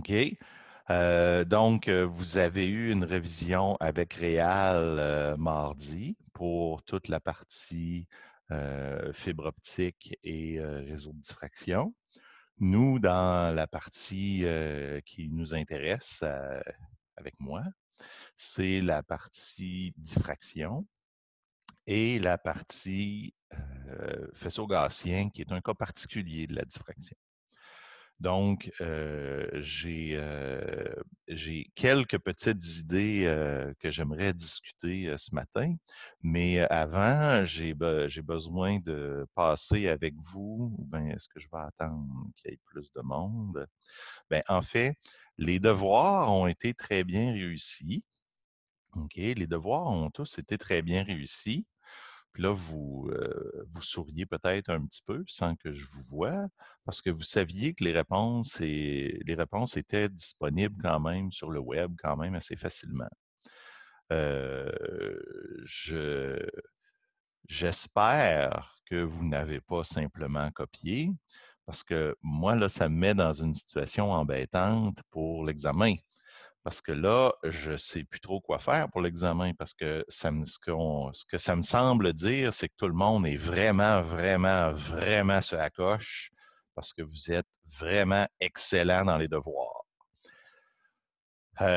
OK. Donc, vous avez eu une révision avec Réal mardi pour toute la partie fibre optique et réseau de diffraction. Nous, dans la partie qui nous intéresse avec moi, c'est la partie diffraction et la partie faisceau gaussien, qui est un cas particulier de la diffraction. Donc, j'ai quelques petites idées que j'aimerais discuter ce matin, mais avant, j'ai besoin de passer avec vous, ou bien est-ce que je vais attendre qu'il y ait plus de monde? Bien, en fait, les devoirs ont été très bien réussis. OK, les devoirs ont tous été très bien réussis. Puis là, vous souriez peut-être un petit peu sans que je vous voie, parce que vous saviez que les réponses étaient disponibles quand même sur le web, quand même assez facilement. Euh, je, J'espère que vous n'avez pas simplement copié, parce que moi, là, ça me met dans une situation embêtante pour l'examen. Parce que là, je ne sais plus trop quoi faire pour l'examen parce que ce que ça me semble dire, c'est que tout le monde est vraiment, vraiment, vraiment sur la coche parce que vous êtes vraiment excellent dans les devoirs. Moi,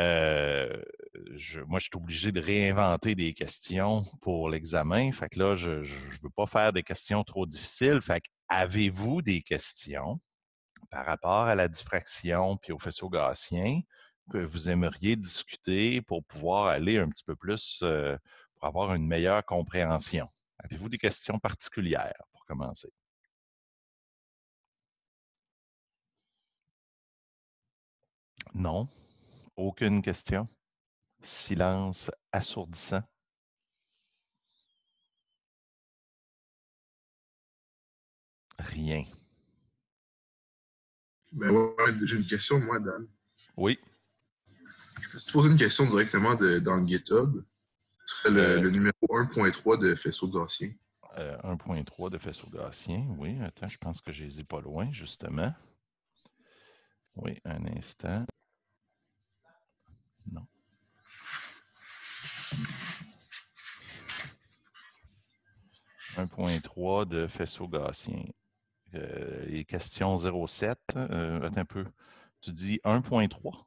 je suis obligé de réinventer des questions pour l'examen. Fait que là, je ne veux pas faire des questions trop difficiles. Fait que avez-vous des questions par rapport à la diffraction puis au faisceau gaussien que vous aimeriez discuter pour pouvoir aller un petit peu plus, pour avoir une meilleure compréhension? Avez-vous des questions particulières pour commencer? Non? Aucune question? Silence assourdissant? Rien. Ben ouais, j'ai une question, moi, Dan. Oui. Je peux te poser une question directement dans le GitHub. Ce serait Euh, le numéro 1.3 de faisceau gaussien. 1.3 de faisceau gaussien. Oui, attends, je pense que je les ai pas loin, justement. Oui, un instant. Non. 1.3 de faisceau gaussien. Les questions 07, attends un peu. Tu dis 1.3?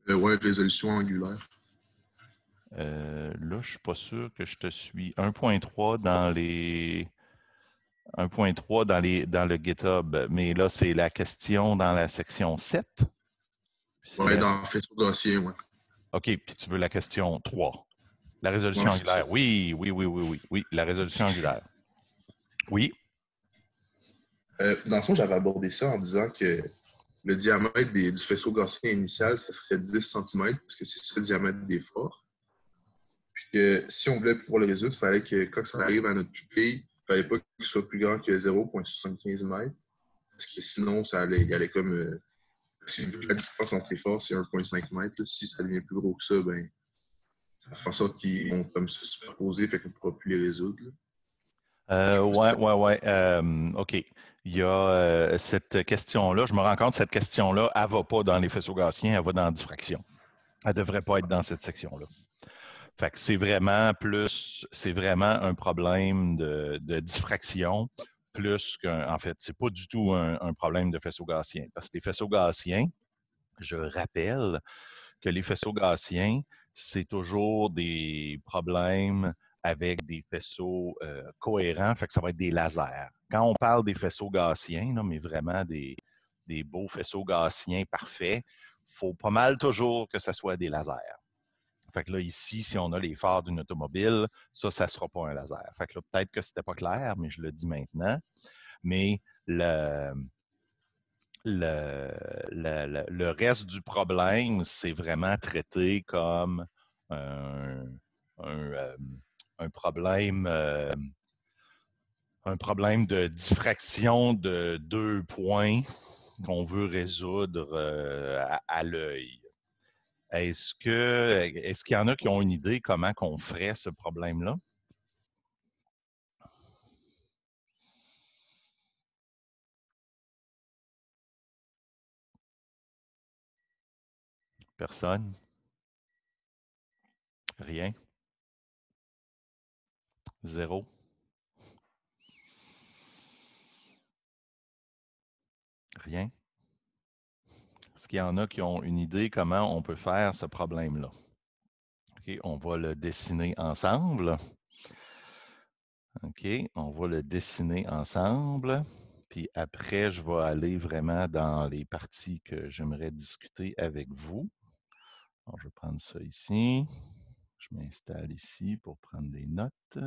Ouais, résolution angulaire. Là, je suis pas sûr que je te suis. 1.3 dans les 1.3 dans le GitHub, mais là, c'est la question dans la section 7. Ouais, dans faisceau gaussien, ouais. OK, puis tu veux la question 3. La Ouais, résolution c'est ça. angulaire. Oui, oui, oui, oui, oui, oui, la résolution angulaire. Oui. Dans le fond, j'avais abordé ça en disant que le diamètre du faisceau gaussien initial, ça serait 10 cm, parce que c'est ça le diamètre des forts. Puis que si on voulait pouvoir le résoudre, il fallait que quand ça arrive à notre pupille, il ne fallait pas qu'il soit plus grand que 0,75 m. Parce que sinon, il allait comme. Vu que la distance entre les forces, c'est 1,5 m. Si ça devient plus gros que ça, ben, ça fait en sorte qu'ils vont comme se superposer, fait qu'on ne pourra plus les résoudre. Ouais, ouais, ouais. OK. Il y a cette question-là. Je me rends compte que cette question-là, elle ne va pas dans les faisceaux gaussiens, elle va dans la diffraction. Elle ne devrait pas être dans cette section-là. Fait que c'est vraiment un problème de diffraction plus qu'en fait, c'est pas du tout un problème de faisceau gaussien. Parce que les faisceaux gaussiens, je rappelle que les faisceaux gaussiens, c'est toujours des problèmes avec des faisceaux cohérents, fait que ça va être des lasers. Quand on parle des faisceaux gaussiens, là, mais vraiment des beaux faisceaux gaussiens parfaits, il faut pas mal toujours que ce soit des lasers. Fait que là, ici, si on a les phares d'une automobile, ça ne sera pas un laser. Fait que là, peut-être que c'était pas clair, mais je le dis maintenant. Mais le reste du problème, c'est vraiment traité comme un, un, euh, un problème, un problème de diffraction de 2 points qu'on veut résoudre à l'œil. Est-ce qu'il y en a qui ont une idée comment qu'on ferait ce problème-là? Personne? Rien? Zéro? Rien? Est-ce qu'il y en a qui ont une idée comment on peut faire ce problème-là? OK, on va le dessiner ensemble. OK, on va le dessiner ensemble. Puis après, je vais aller vraiment dans les parties que j'aimerais discuter avec vous. Alors, je vais prendre ça ici. Je m'installe ici pour prendre des notes.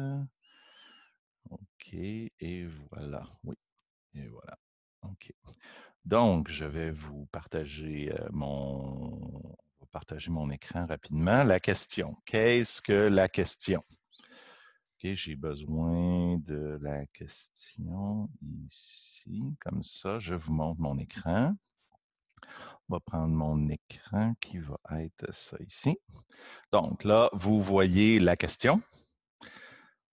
OK, et voilà. Oui, et voilà. OK. Donc, je vais vous partager partager mon écran rapidement. La question. Qu'est-ce que la question? OK, j'ai besoin de la question ici. Comme ça, je vous montre mon écran. On va prendre mon écran qui va être ça ici. Donc là, vous voyez la question.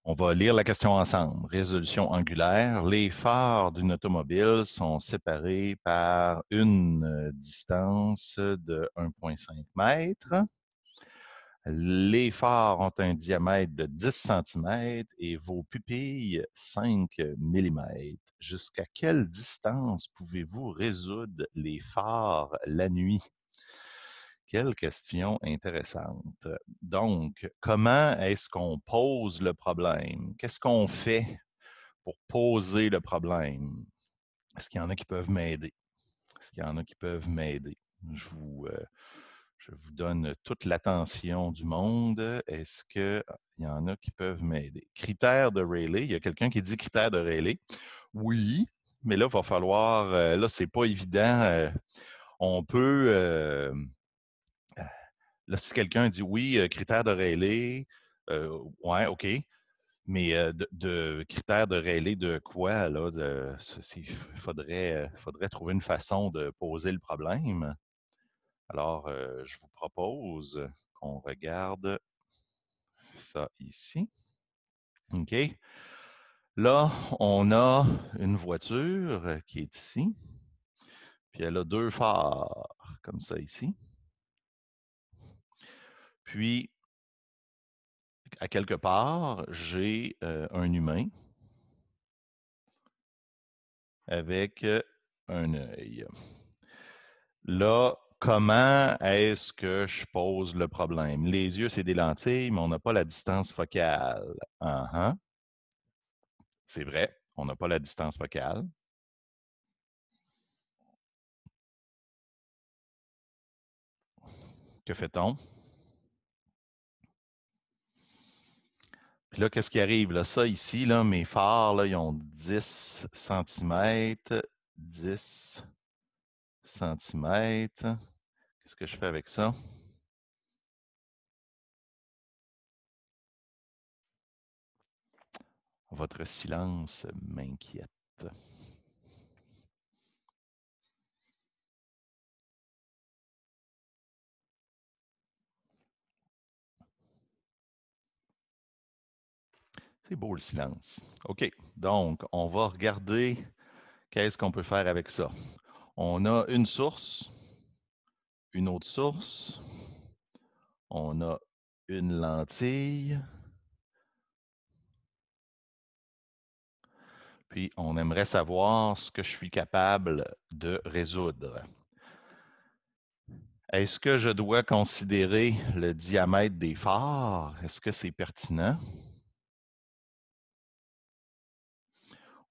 On va lire la question ensemble. Résolution angulaire. Les phares d'une automobile sont séparés par une distance de 1,5 mètres. Les phares ont un diamètre de 10 cm et vos pupilles 5 mm. Jusqu'à quelle distance pouvez-vous résoudre les phares la nuit? Quelle question intéressante. Donc, comment est-ce qu'on pose le problème? Qu'est-ce qu'on fait pour poser le problème? Est-ce qu'il y en a qui peuvent m'aider? Est-ce qu'il y en a qui peuvent m'aider? Je vous donne toute l'attention du monde. Est-ce qu'il y en a qui peuvent m'aider? Critères de Rayleigh. Il y a quelqu'un qui dit critères de Rayleigh. Oui, mais là, il va falloir. Là, c'est pas évident. On peut. Là, si quelqu'un dit oui, critères de Rayleigh, ouais, OK. Mais de critères de Rayleigh de quoi, là? Il faudrait trouver une façon de poser le problème. Alors, je vous propose qu'on regarde ça ici. OK. Là, on a une voiture qui est ici. Puis elle a deux phares, comme ça ici. Puis, à quelque part, j'ai un humain avec un œil. Là, comment est-ce que je pose le problème? Les yeux, c'est des lentilles, mais on n'a pas la distance focale. Uh-huh. C'est vrai, on n'a pas la distance focale. Que fait-on? Puis là, qu'est-ce qui arrive? Là, ça ici, là, mes phares, là, ils ont 10 cm. 10 cm. Qu'est-ce que je fais avec ça? Votre silence m'inquiète. C'est beau le silence. OK. Donc, on va regarder qu'est-ce qu'on peut faire avec ça. On a une source, une autre source, on a une lentille, puis on aimerait savoir ce que je suis capable de résoudre. Est-ce que je dois considérer le diamètre des phares? Est-ce que c'est pertinent?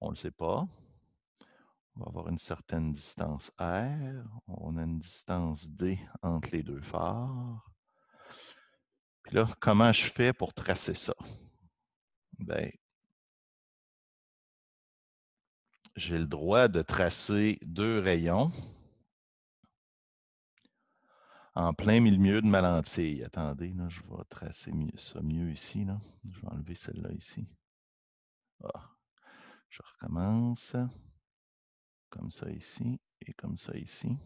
On ne le sait pas. On va avoir une certaine distance R. On a une distance D entre les deux phares. Puis là, comment je fais pour tracer ça? Bien, j'ai le droit de tracer deux rayons en plein milieu de ma lentille. Attendez, là, je vais tracer ça mieux ici. Là. Je vais enlever celle-là ici. Ah, je recommence. Comme ça ici et comme ça ici.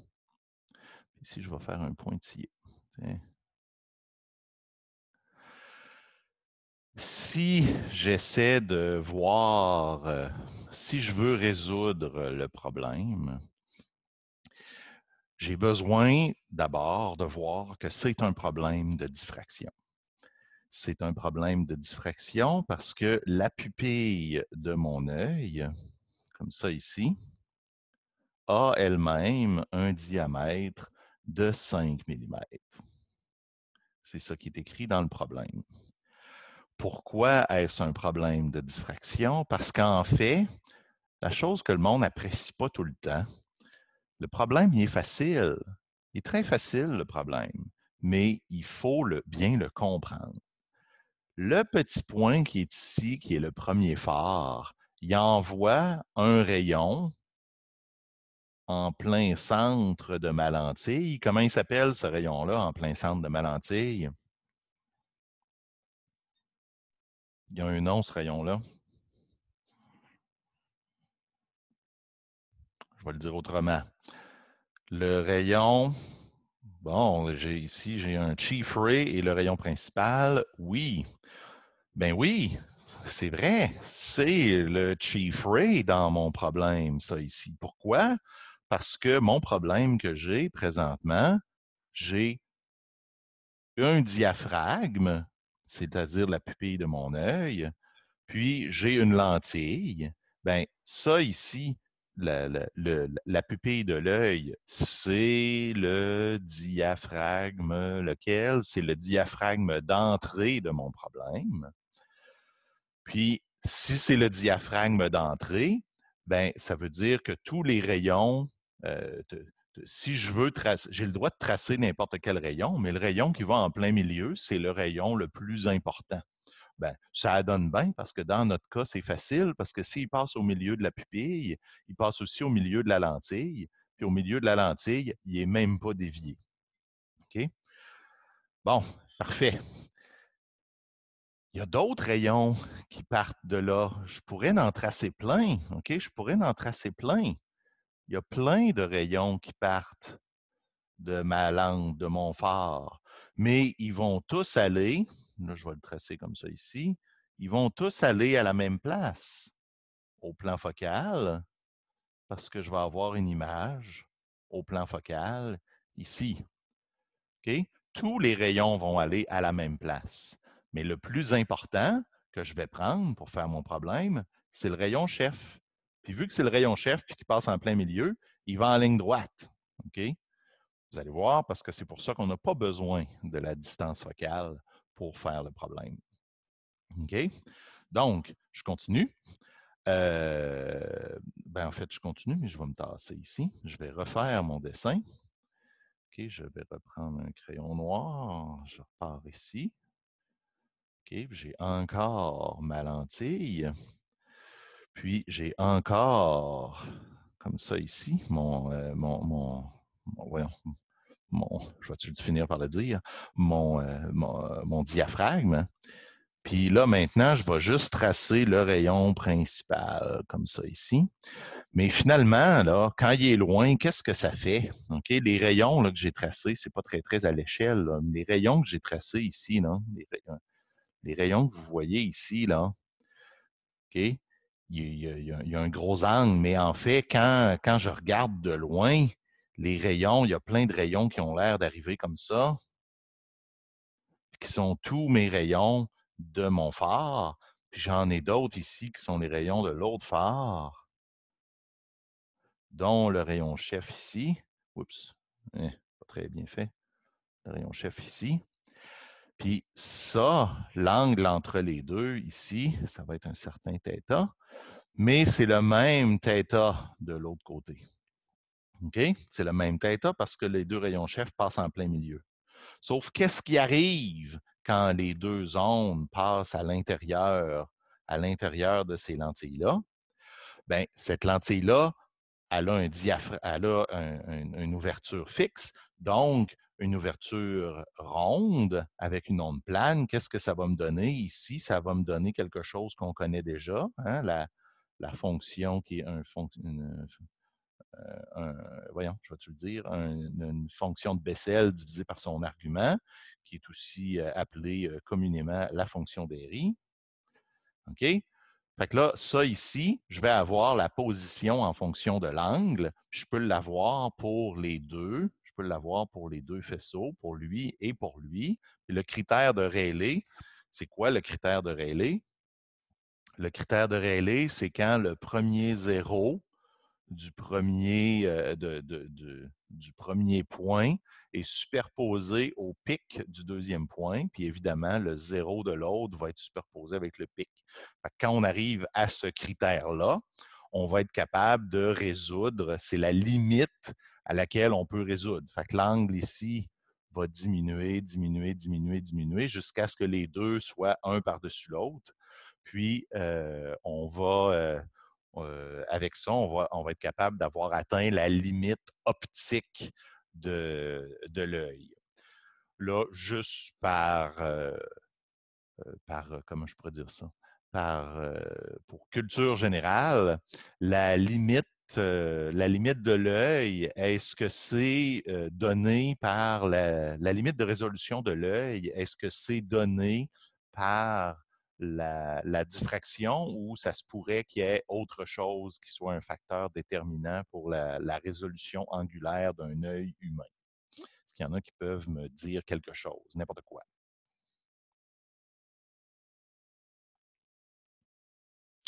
Ici, je vais faire un pointillé. Tiens. Si j'essaie de voir, si je veux résoudre le problème, J'ai besoin d'abord de voir que c'est un problème de diffraction. C'est un problème de diffraction parce que la pupille de mon œil, comme ça ici, a elle-même un diamètre de 5 millimètres. C'est ça qui est écrit dans le problème. Pourquoi est-ce un problème de diffraction? Parce qu'en fait, la chose que le monde n'apprécie pas tout le temps, le problème, il est facile. Il est très facile, le problème, mais il faut bien le comprendre. Le petit point qui est ici, qui est le premier phare, il envoie un rayon en plein centre de ma lentille. Comment il s'appelle ce rayon-là en plein centre de ma lentille? Il y a un nom, ce rayon-là. Je vais le dire autrement. Le rayon, bon, ici, j'ai un chief ray et le rayon principal. Oui, ben oui, c'est vrai. C'est le chief ray dans mon problème, ça ici. Pourquoi? Parce que mon problème que j'ai présentement, j'ai un diaphragme, c'est-à-dire la pupille de mon œil, puis j'ai une lentille. Ben ça ici, la pupille de l'œil, c'est le diaphragme. Lequel? C'est le diaphragme d'entrée de mon problème. Puis, si c'est le diaphragme d'entrée, ben ça veut dire que tous les rayons, si je veux tracer, j'ai le droit de tracer n'importe quel rayon, mais le rayon qui va en plein milieu, c'est le rayon le plus important. Ben, ça donne bien parce que dans notre cas, c'est facile parce que s'il passe au milieu de la pupille, il passe aussi au milieu de la lentille. Puis au milieu de la lentille, il n'est même pas dévié. OK? Bon, parfait. Il y a d'autres rayons qui partent de là. Je pourrais en tracer plein. OK? Je pourrais en tracer plein. Il y a plein de rayons qui partent de ma lampe, de mon phare. Mais ils vont tous aller, là, je vais le tracer comme ça ici, ils vont tous aller à la même place, au plan focal, parce que je vais avoir une image au plan focal ici. OK? Tous les rayons vont aller à la même place. Mais le plus important que je vais prendre pour faire mon problème, c'est le rayon chef. Puis vu que c'est le rayon chef puis qui passe en plein milieu, il va en ligne droite. OK? Vous allez voir, parce que c'est pour ça qu'on n'a pas besoin de la distance focale pour faire le problème. OK? Donc, je continue. En fait, je continue, mais je vais me tasser ici. Je vais refaire mon dessin. OK, je vais reprendre un crayon noir. Je repars ici. OK, j'ai encore ma lentille. Puis, j'ai encore, comme ça ici, voyons, je vais finir par le dire, mon diaphragme. Puis là, maintenant, je vais juste tracer le rayon principal, comme ça ici. Mais finalement, là, quand il est loin, qu'est-ce que ça fait? OK? Les rayons là, que j'ai tracés, c'est pas très, très à l'échelle. Là. Les rayons que j'ai tracés ici, là, les rayons que vous voyez ici, là, OK? Il y a un gros angle, mais en fait, quand je regarde de loin, les rayons, il y a plein de rayons qui ont l'air d'arriver comme ça, qui sont tous mes rayons de mon phare. Puis j'en ai d'autres ici qui sont les rayons de l'autre phare, dont le rayon chef ici. Oups, pas très bien fait. Le rayon chef ici. Puis ça, l'angle entre les deux ici, ça va être un certain θ, mais c'est le même θ de l'autre côté. OK? C'est le même θ parce que les deux rayons chefs passent en plein milieu. Sauf qu'est-ce qui arrive quand les deux ondes passent à l'intérieur de ces lentilles-là? Bien, cette lentille-là, elle a, une ouverture fixe, donc une ouverture ronde avec une onde plane. Qu'est-ce que ça va me donner ici? Ça va me donner quelque chose qu'on connaît déjà, hein, la fonction qui est voyons, je vais te le dire, une fonction de Bessel divisée par son argument, qui est aussi appelée communément la fonction d'Airy. OK? Fait que là, ça ici, je vais avoir la position en fonction de l'angle. Je peux l'avoir pour les deux. Je peux l'avoir pour les deux faisceaux, pour lui et pour lui. Et le critère de Rayleigh, c'est quoi le critère de Rayleigh? Le critère de Rayleigh, c'est quand le premier zéro du premier, du premier point est superposé au pic du deuxième point, puis évidemment, le zéro de l'autre va être superposé avec le pic. Quand on arrive à ce critère-là, on va être capable de résoudre, c'est la limite à laquelle on peut résoudre. Fait que l'angle ici va diminuer, diminuer, diminuer, diminuer jusqu'à ce que les deux soient un par-dessus l'autre. Puis, on va avec ça, on va être capable d'avoir atteint la limite optique de l'œil. Là, juste comment je pourrais dire ça? Pour culture générale, la limite de l'œil, est-ce que c'est donné par la limite de résolution de l'œil, est-ce que c'est donné par la diffraction ou ça se pourrait qu'il y ait autre chose qui soit un facteur déterminant pour la résolution angulaire d'un œil humain? Est-ce qu'il y en a qui peuvent me dire quelque chose, n'importe quoi?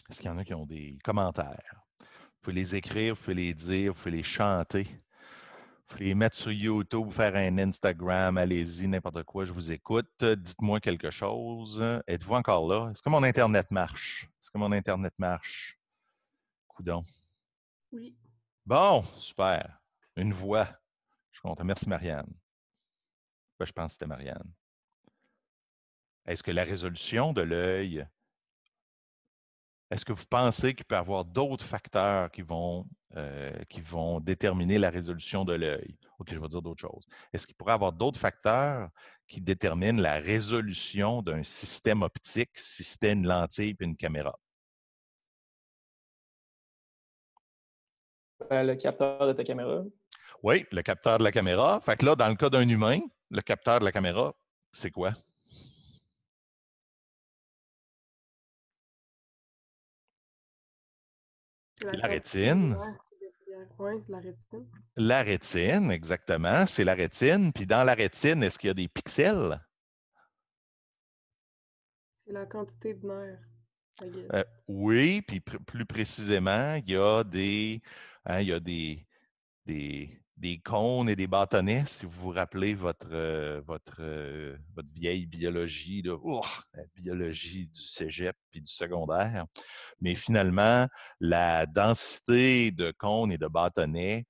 Est-ce qu'il y en a qui ont des commentaires? Vous pouvez les écrire, vous pouvez les dire, vous pouvez les chanter. Vous pouvez les mettre sur YouTube, faire un Instagram, allez-y, n'importe quoi, je vous écoute. Dites-moi quelque chose. Êtes-vous encore là? Est-ce que mon Internet marche? Est-ce que mon Internet marche? Coudon. Oui. Bon, super. Une voix. Je suis content. Merci, Marianne. Ben, je pense que c'était Marianne. Est-ce que la résolution de l'œil, est-ce que vous pensez qu'il peut y avoir d'autres facteurs qui vont déterminer la résolution de l'œil? OK, je vais dire d'autres choses. Est-ce qu'il pourrait y avoir d'autres facteurs qui déterminent la résolution d'un système optique si c'était une lentille et une caméra? Le capteur de ta caméra. Oui, le capteur de la caméra. Fait que là, dans le cas d'un humain, le capteur de la caméra, c'est quoi? La rétine. La rétine. La rétine, exactement. C'est la rétine. Puis dans la rétine, est-ce qu'il y a des pixels? C'est la quantité de nerfs. Oui, puis plus précisément, il y a des cônes et des bâtonnets, si vous vous rappelez votre vieille biologie, là, la biologie du cégep puis du secondaire. Mais finalement, la densité de cônes et de bâtonnets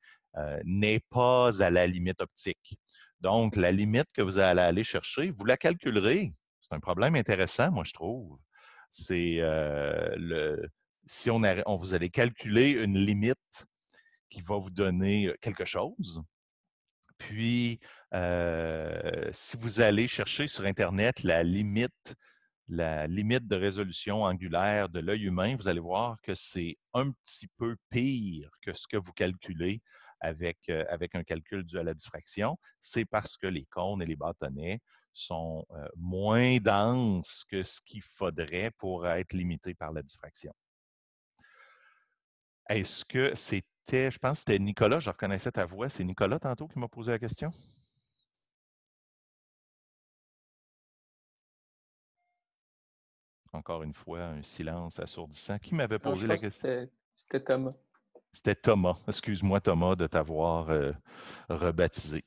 n'est pas à la limite optique. Donc, la limite que vous allez aller chercher, vous la calculerez. C'est un problème intéressant, moi, je trouve. C'est si vous allez calculer une limite qui va vous donner quelque chose. Puis, si vous allez chercher sur Internet la limite de résolution angulaire de l'œil humain, vous allez voir que c'est un petit peu pire que ce que vous calculez avec un calcul dû à la diffraction. C'est parce que les cônes et les bâtonnets sont moins denses que ce qu'il faudrait pour être limité par la diffraction. Est-ce que c'était, je pense que c'était Nicolas, je reconnaissais ta voix, c'est Nicolas tantôt qui m'a posé la question? Encore une fois, un silence assourdissant. Qui m'avait posé la question? C'était Thomas. C'était Thomas. Excuse-moi, Thomas, de t'avoir rebaptisé.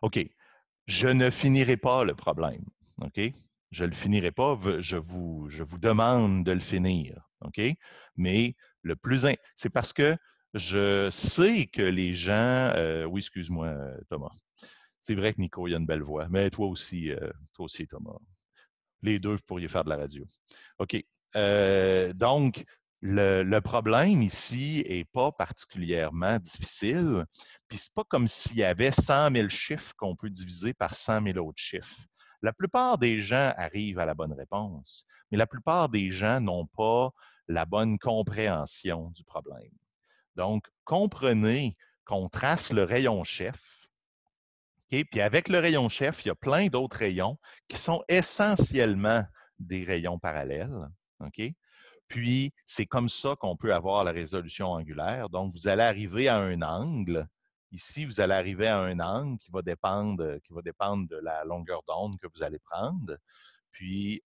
OK. Je ne finirai pas le problème. OK? Je ne le finirai pas. Je vous demande de le finir. OK? Mais c'est parce que je sais que les gens. Oui, excuse-moi, Thomas. C'est vrai que Nico, il a une belle voix. Mais toi aussi, Thomas. Les deux, vous pourriez faire de la radio. OK. Donc, le problème ici n'est pas particulièrement difficile. Puis, ce n'est pas comme s'il y avait 100 000 chiffres qu'on peut diviser par 100 000 autres chiffres. La plupart des gens arrivent à la bonne réponse, mais la plupart des gens n'ont pas la bonne compréhension du problème. Donc, comprenez qu'on trace le rayon chef. Okay? Puis avec le rayon chef, il y a plein d'autres rayons qui sont essentiellement des rayons parallèles. Okay? Puis, c'est comme ça qu'on peut avoir la résolution angulaire. Donc, vous allez arriver à un angle. Ici, vous allez arriver à un angle qui va dépendre de la longueur d'onde que vous allez prendre. Puis,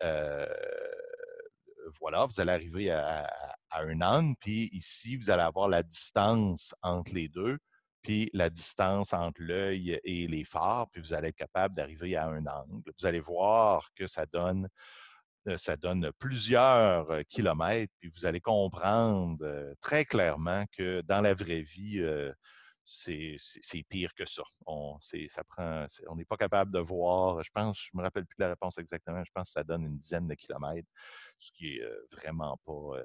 voilà, vous allez arriver à un angle. Puis ici, vous allez avoir la distance entre les deux, puis la distance entre l'œil et les phares, puis vous allez être capable d'arriver à un angle. Vous allez voir que ça donne plusieurs kilomètres, puis vous allez comprendre très clairement que dans la vraie vie, c'est pire que ça. On n'est pas capable de voir, je me rappelle plus de la réponse exactement, je pense que ça donne une dizaine de kilomètres, ce qui est vraiment pas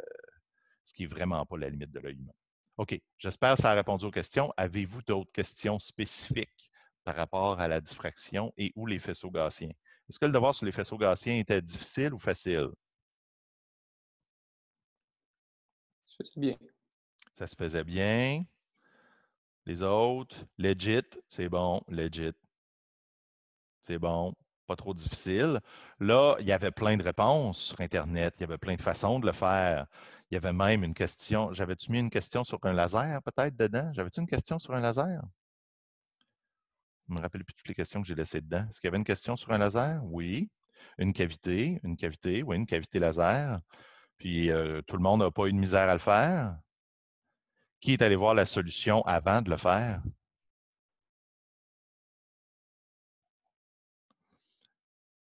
la limite de l'œil humain. OK, j'espère que ça a répondu aux questions. Avez-vous d'autres questions spécifiques par rapport à la diffraction et ou les faisceaux gaussiens? Est-ce que le devoir sur les faisceaux gaussiens était difficile ou facile? C'est bien. Ça se faisait bien. Les autres, legit, c'est bon, legit. C'est bon, pas trop difficile. Là, il y avait plein de réponses sur Internet, il y avait plein de façons de le faire. Il y avait même une question. J'avais-tu mis une question sur un laser peut-être dedans? J'avais-tu une question sur un laser? Je ne me rappelle plus toutes les questions que j'ai laissées dedans. Est-ce qu'il y avait une question sur un laser? Oui. Une cavité, oui, une cavité laser. Puis tout le monde n'a pas eu de misère à le faire. Qui est allé voir la solution avant de le faire?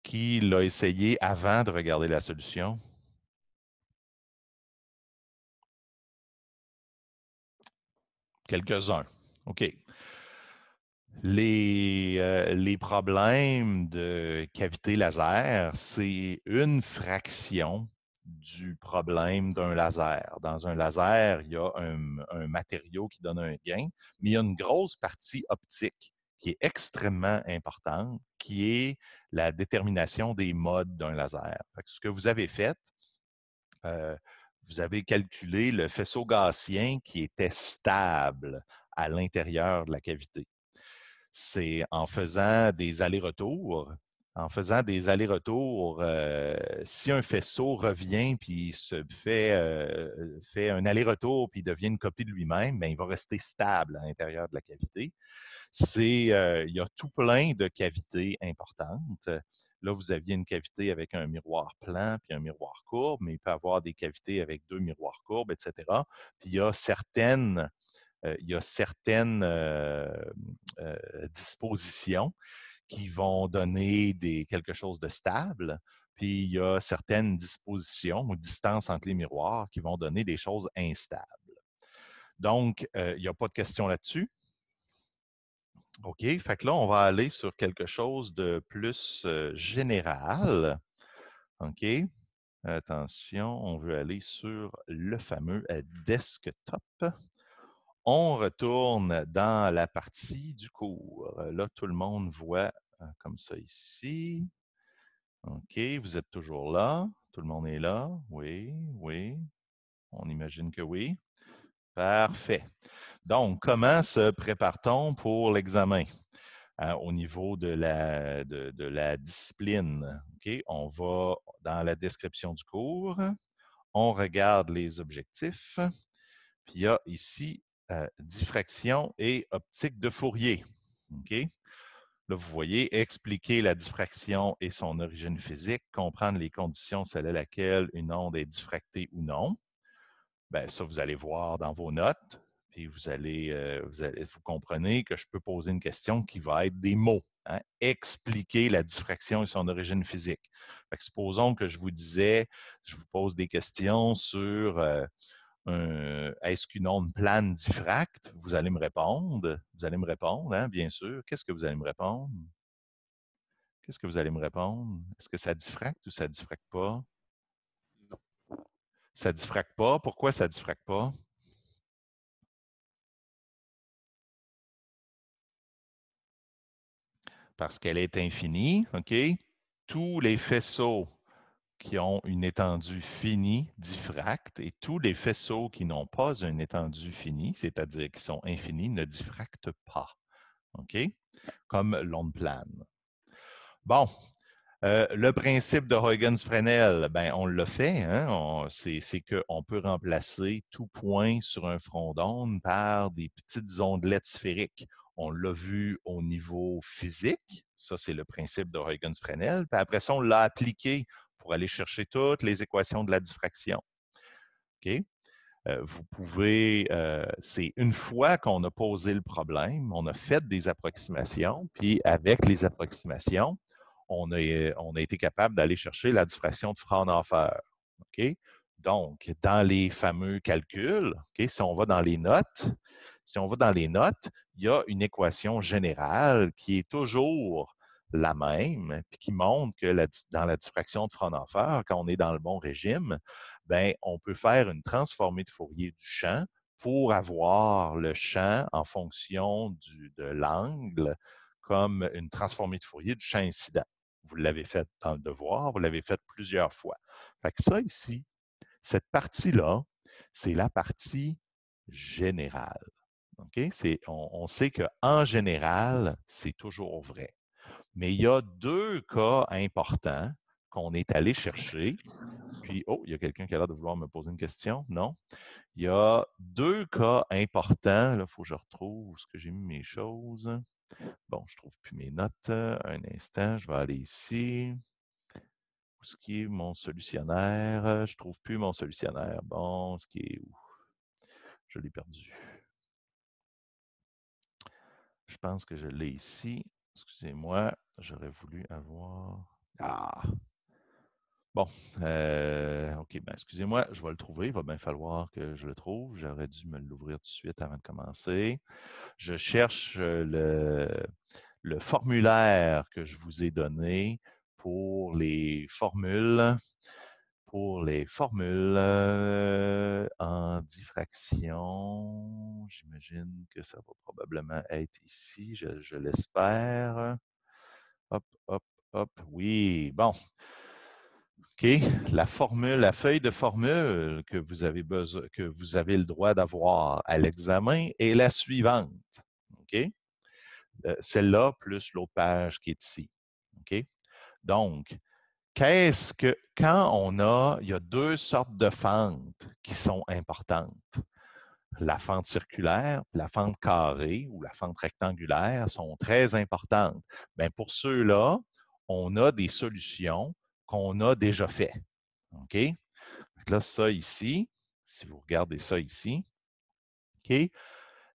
Qui l'a essayé avant de regarder la solution? Quelques-uns. OK. Les problèmes de cavité laser, c'est une fraction du problème d'un laser. Dans un laser, il y a un matériau qui donne un gain, mais il y a une grosse partie optique qui est extrêmement importante, qui est la détermination des modes d'un laser. Fait que ce que vous avez fait, vous avez calculé le faisceau gaussien qui était stable à l'intérieur de la cavité. C'est en faisant des allers-retours. Si un faisceau revient puis fait un aller-retour puis devient une copie de lui-même, bien, il va rester stable à l'intérieur de la cavité. Il y a tout plein de cavités importantes. Là, vous aviez une cavité avec un miroir plan puis un miroir courbe, mais il peut y avoir des cavités avec deux miroirs courbes, etc. Puis il y a certaines dispositions qui vont donner quelque chose de stable, puis il y a certaines dispositions ou distances entre les miroirs qui vont donner des choses instables. Donc, il n'y a pas de question là-dessus. OK, fait que là, on va aller sur quelque chose de plus général. OK, attention, on veut aller sur le fameux desktop. On retourne dans la partie du cours. Là, tout le monde voit comme ça ici. OK, vous êtes toujours là. Tout le monde est là. Oui, oui. On imagine que oui. Parfait. Donc, comment se prépare-t-on pour l'examen au niveau de la discipline? OK, on va dans la description du cours. On regarde les objectifs. Puis il y a ici diffraction et optique de Fourier. OK? Là, vous voyez, expliquer la diffraction et son origine physique, comprendre les conditions selon lesquelles une onde est diffractée ou non. Bien, ça, vous allez voir dans vos notes. Puis vous comprenez que je peux poser une question qui va être des mots. Hein? Expliquer la diffraction et son origine physique. Fait que supposons que je vous disais, je vous pose des questions sur est-ce qu'une onde plane diffracte? Vous allez me répondre. Vous allez me répondre, hein, bien sûr. Qu'est-ce que vous allez me répondre? Qu'est-ce que vous allez me répondre? Est-ce que ça diffracte ou ça ne diffracte pas? Ça ne diffracte pas. Pourquoi ça ne diffracte pas? Parce qu'elle est infinie, OK? Tous les faisceaux qui ont une étendue finie diffractent et tous les faisceaux qui n'ont pas une étendue finie, c'est-à-dire qui sont infinis, ne diffractent pas. OK? Comme l'onde plane. Bon, Le principe de Huygens-Fresnel, ben, on l'a fait. Hein? C'est qu'on peut remplacer tout point sur un front d'onde par des petites ondelettes sphériques. On l'a vu au niveau physique. Ça, c'est le principe de Huygens-Fresnel. Puis après ça, on l'a appliqué pour aller chercher toutes les équations de la diffraction. OK? Vous pouvez, c'est une fois qu'on a posé le problème, on a fait des approximations, puis avec les approximations, on a été capable d'aller chercher la diffraction de Fraunhofer. OK? Donc, dans les fameux calculs, OK, si on va dans les notes, il y a une équation générale qui est toujours la même, puis qui montre que dans la diffraction de Fraunhofer, quand on est dans le bon régime, ben, on peut faire une transformée de Fourier du champ pour avoir le champ en fonction de l'angle comme une transformée de Fourier du champ incident. Vous l'avez fait dans le devoir, vous l'avez fait plusieurs fois. Fait que ça ici, cette partie-là, c'est la partie générale. Okay? On sait qu'en général, c'est toujours vrai. Mais il y a deux cas importants qu'on est allé chercher. Puis, oh, il y a quelqu'un qui a l'air de vouloir me poser une question. Non? Il y a deux cas importants. Là, il faut que je retrouve où est-ce que j'ai mis mes choses. Bon, je ne trouve plus mes notes. Un instant, je vais aller ici. Où est-ce qui est mon solutionnaire? Je ne trouve plus mon solutionnaire. Bon, ce qui est où? Je l'ai perdu. Je pense que je l'ai ici. Excusez-moi, j'aurais voulu avoir... Ah! Bon, OK, ben excusez-moi, je vais le trouver. Il va bien falloir que je le trouve. J'aurais dû me l'ouvrir tout de suite avant de commencer. Je cherche le formulaire que je vous ai donné pour les formules en diffraction. J'imagine que ça va probablement être ici, je l'espère. Hop, hop, hop. Oui, bon. OK. La feuille de formule que vous avez le droit d'avoir à l'examen est la suivante. OK? Celle-là plus l'autre page qui est ici. OK? Donc, il y a deux sortes de fentes qui sont importantes. La fente circulaire, la fente carrée ou la fente rectangulaire sont très importantes. Bien, pour ceux-là, on a des solutions qu'on a déjà faites. OK? Là, ça ici, si vous regardez ça ici, OK?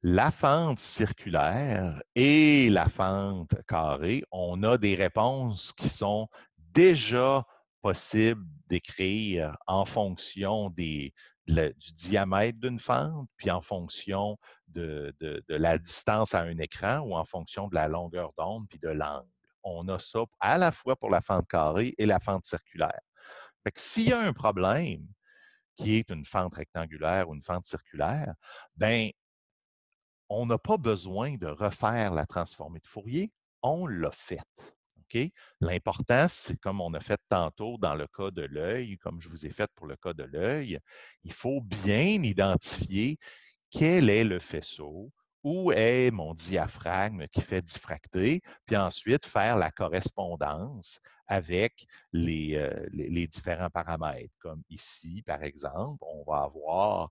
La fente circulaire et la fente carrée, on a des réponses qui sont déjà possibles d'écrire en fonction du diamètre d'une fente, puis en fonction de la distance à un écran ou en fonction de la longueur d'onde puis de l'angle. On a ça à la fois pour la fente carrée et la fente circulaire. Fait que s'il y a un problème qui est une fente rectangulaire ou une fente circulaire, ben on n'a pas besoin de refaire la transformée de Fourier, on l'a faite. OK? L'important, c'est comme on a fait tantôt dans le cas de l'œil, comme je vous ai fait pour le cas de l'œil, il faut bien identifier quel est le faisceau, où est mon diaphragme qui fait diffracter, puis ensuite faire la correspondance avec les différents paramètres. Comme ici, par exemple, on va avoir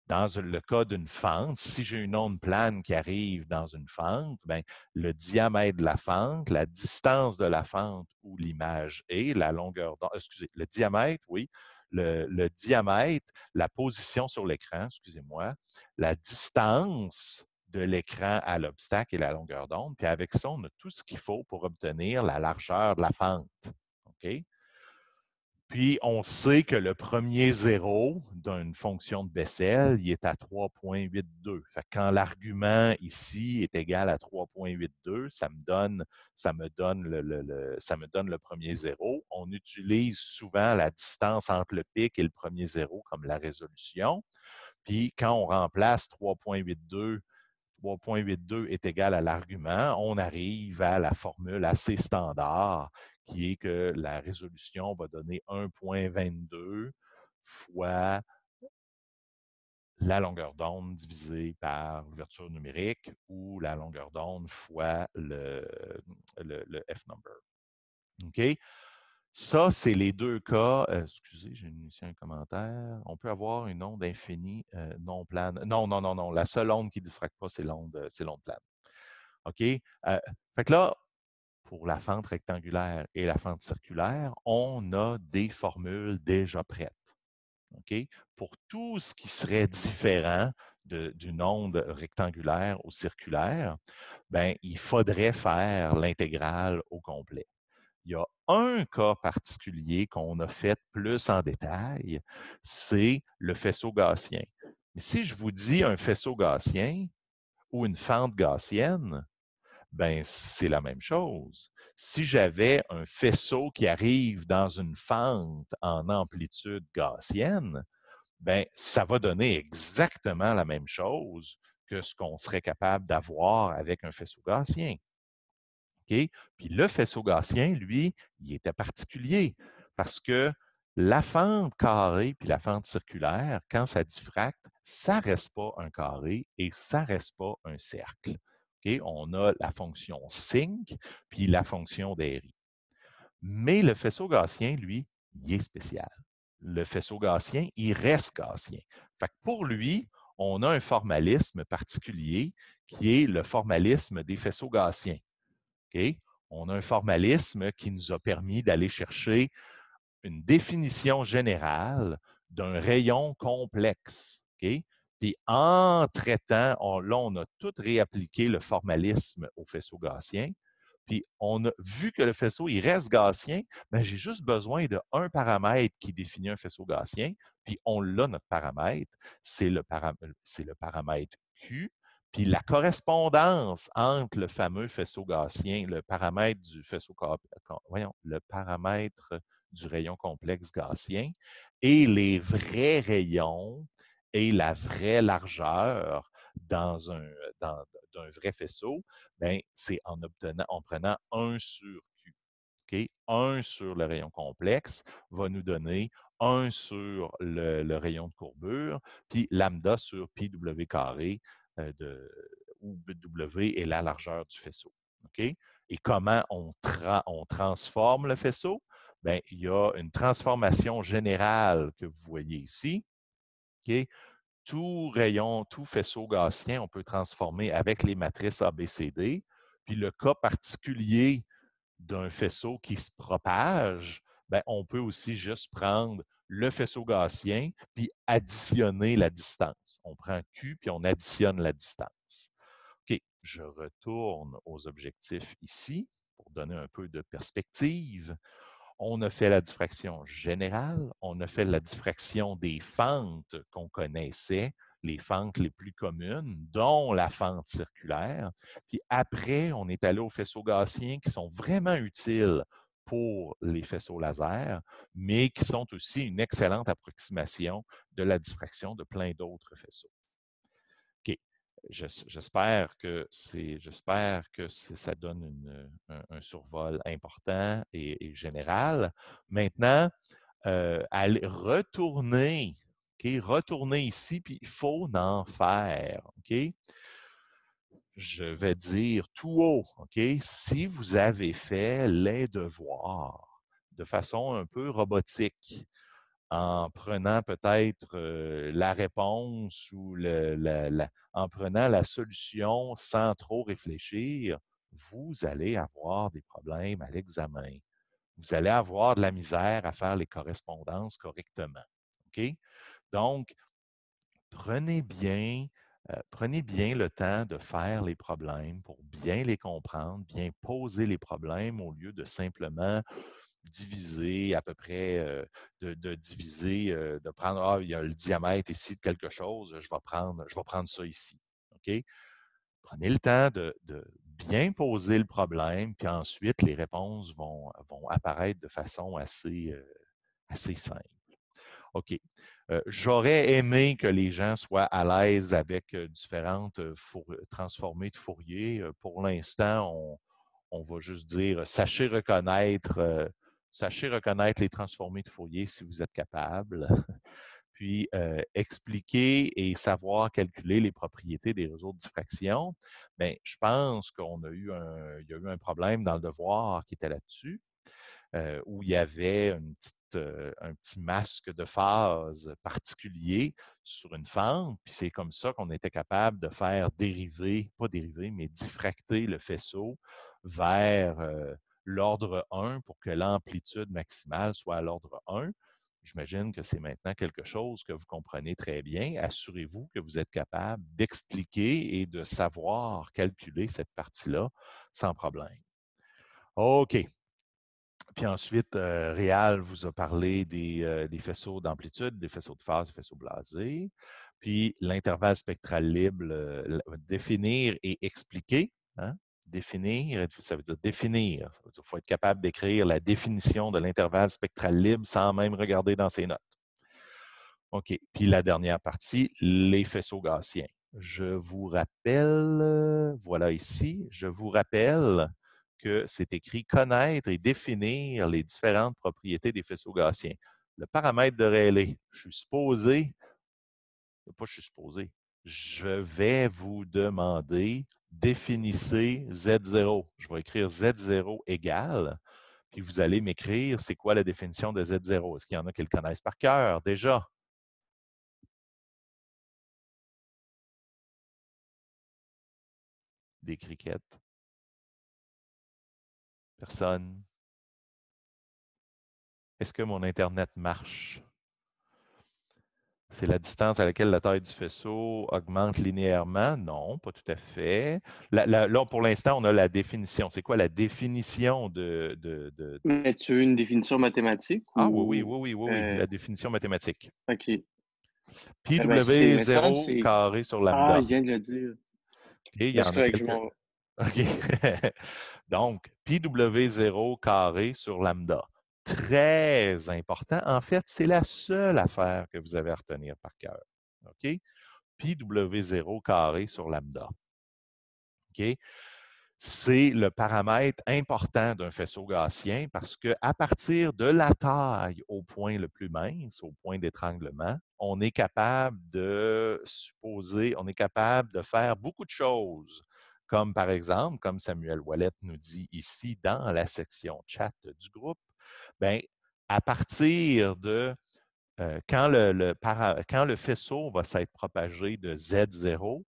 dans le cas d'une fente, si j'ai une onde plane qui arrive dans une fente, bien, le diamètre de la fente, la distance de la fente où l'image est, la longueur d'onde, excusez, le diamètre, oui, le diamètre, la position sur l'écran, excusez-moi, la distance de l'écran à l'obstacle et la longueur d'onde. Puis avec ça, on a tout ce qu'il faut pour obtenir la largeur de la fente. OK? Puis, on sait que le premier zéro d'une fonction de Bessel, il est à 3,82. Fait que quand l'argument ici est égal à 3,82, ça me donne le premier zéro. On utilise souvent la distance entre le pic et le premier zéro comme la résolution. Puis, quand on remplace 3,82 est égal à l'argument, on arrive à la formule assez standard qui est que la résolution va donner 1,22 fois la longueur d'onde divisée par l'ouverture numérique ou la longueur d'onde fois le F-number. OK? Ça, c'est les deux cas. Excusez, j'ai ici un commentaire. On peut avoir une onde infinie non plane. Non, non, non, non. La seule onde qui ne diffracte pas, c'est l'onde plane. OK? Fait que là, pour la fente rectangulaire et la fente circulaire, on a des formules déjà prêtes. OK? Pour tout ce qui serait différent d'une onde rectangulaire ou circulaire, ben, il faudrait faire l'intégrale au complet. Il y a un cas particulier qu'on a fait plus en détail, c'est le faisceau gaussien. Mais si je vous dis un faisceau gaussien ou une fente gaussienne, ben c'est la même chose. Si j'avais un faisceau qui arrive dans une fente en amplitude gaussienne, ben ça va donner exactement la même chose que ce qu'on serait capable d'avoir avec un faisceau gaussien. OK? Puis le faisceau gaussien, lui, il était particulier parce que la fente carrée puis la fente circulaire, quand ça diffracte, ça ne reste pas un carré et ça ne reste pas un cercle. OK? On a la fonction sinc puis la fonction d'Airy. Mais le faisceau gaussien, lui, il est spécial. Le faisceau gaussien, il reste gaussien. Fait que pour lui, on a un formalisme particulier qui est le formalisme des faisceaux gaussiens. OK? On a un formalisme qui nous a permis d'aller chercher une définition générale d'un rayon complexe. OK? Puis en traitant, là, on a tout réappliqué le formalisme au faisceau gaussien. Puis on a vu que le faisceau, il reste gaussien, mais j'ai juste besoin d'un paramètre qui définit un faisceau gaussien. Puis on l'a, notre paramètre. C'est le paramètre Q. Puis la correspondance entre le fameux faisceau gaussien, le paramètre du faisceau, le paramètre du rayon complexe gaussien et les vrais rayons et la vraie largeur dans d'un vrai faisceau, ben, c'est en prenant 1 sur Q. Okay? 1 sur le rayon complexe va nous donner 1 sur le rayon de courbure, puis lambda sur pi w carré où W est la largeur du faisceau. Okay? Et comment on transforme le faisceau? Bien, il y a une transformation générale que vous voyez ici. Okay? Tout rayon, tout faisceau gaussien, on peut transformer avec les matrices ABCD. Puis le cas particulier d'un faisceau qui se propage, bien, on peut aussi juste prendre le faisceau gaussien puis additionner la distance. On prend Q puis on additionne la distance. OK, je retourne aux objectifs ici pour donner un peu de perspective. On a fait la diffraction générale, on a fait la diffraction des fentes qu'on connaissait, les fentes les plus communes, dont la fente circulaire. Puis après, on est allé aux faisceaux gaussiens qui sont vraiment utiles pour les faisceaux laser, mais qui sont aussi une excellente approximation de la diffraction de plein d'autres faisceaux. OK. J'espère que ça donne un survol important et général. Maintenant, allez retourner, OK? Retourner ici, puis il faut en faire, OK? Je vais dire tout haut, OK? Si vous avez fait les devoirs de façon un peu robotique, en prenant peut-être la réponse ou en prenant la solution sans trop réfléchir, vous allez avoir des problèmes à l'examen. Vous allez avoir de la misère à faire les correspondances correctement. OK? Donc, prenez bien, prenez bien le temps de faire les problèmes pour bien les comprendre, bien poser les problèmes au lieu de simplement diviser à peu près, de diviser, de prendre, il y a le diamètre ici de quelque chose, je vais prendre ça ici. OK? Prenez le temps de bien poser le problème, puis ensuite, les réponses vont apparaître de façon assez simple. OK. J'aurais aimé que les gens soient à l'aise avec différentes transformées de Fourier. Pour l'instant, on va juste dire sachez reconnaître les transformées de Fourier si vous êtes capable. Puis expliquer et savoir calculer les propriétés des réseaux de diffraction. Bien, je pense qu'il y a eu un problème dans le devoir qui était là-dessus. où il y avait un petit masque de phase particulier sur une fente, puis c'est comme ça qu'on était capable de faire dériver, pas dériver, mais diffracter le faisceau vers l'ordre 1 pour que l'amplitude maximale soit à l'ordre 1. J'imagine que c'est maintenant quelque chose que vous comprenez très bien. Assurez-vous que vous êtes capable d'expliquer et de savoir calculer cette partie-là sans problème. OK. Puis ensuite, Réal vous a parlé des faisceaux d'amplitude, des faisceaux de phase, des faisceaux blasés. Puis l'intervalle spectral libre, définir et expliquer. Hein? Définir, ça veut dire définir. Il faut être capable d'écrire la définition de l'intervalle spectral libre sans même regarder dans ses notes. OK. Puis la dernière partie, les faisceaux gaussiens. Je vous rappelle, voilà ici, je vous rappelle que c'est écrit connaître et définir les différentes propriétés des faisceaux gaussiens. Le paramètre de Rayleigh, je vais vous demander définissez Z0. Je vais écrire Z0 égale, puis vous allez m'écrire c'est quoi la définition de Z0. Est-ce qu'il y en a qui le connaissent par cœur déjà? Des criquettes? Personne? Est-ce que mon Internet marche? C'est la distance à laquelle la taille du faisceau augmente linéairement? Non, pas tout à fait. Là, pour l'instant, on a la définition. C'est quoi la définition de... Mais tu veux une définition mathématique Ah oui, euh, la définition mathématique. OK. Pi Ben, c'est, me semble, W0 c'est. carré sur Ah, lambda. il vient de le dire. OK, il y Ben, en c'est a correct, je quelques. m'en vais. OK. Donc, pi W0 carré sur lambda. Très important. En fait, c'est la seule affaire que vous avez à retenir par cœur. OK? Pi W0 carré sur lambda. OK? C'est le paramètre important d'un faisceau gaussien parce qu'à partir de la taille au point le plus mince, au point d'étranglement, on est capable de supposer, on est capable de faire beaucoup de choses, comme par exemple, comme Samuel Ouellet nous dit ici dans la section chat du groupe, bien, à partir de quand le faisceau va s'être propagé de Z0,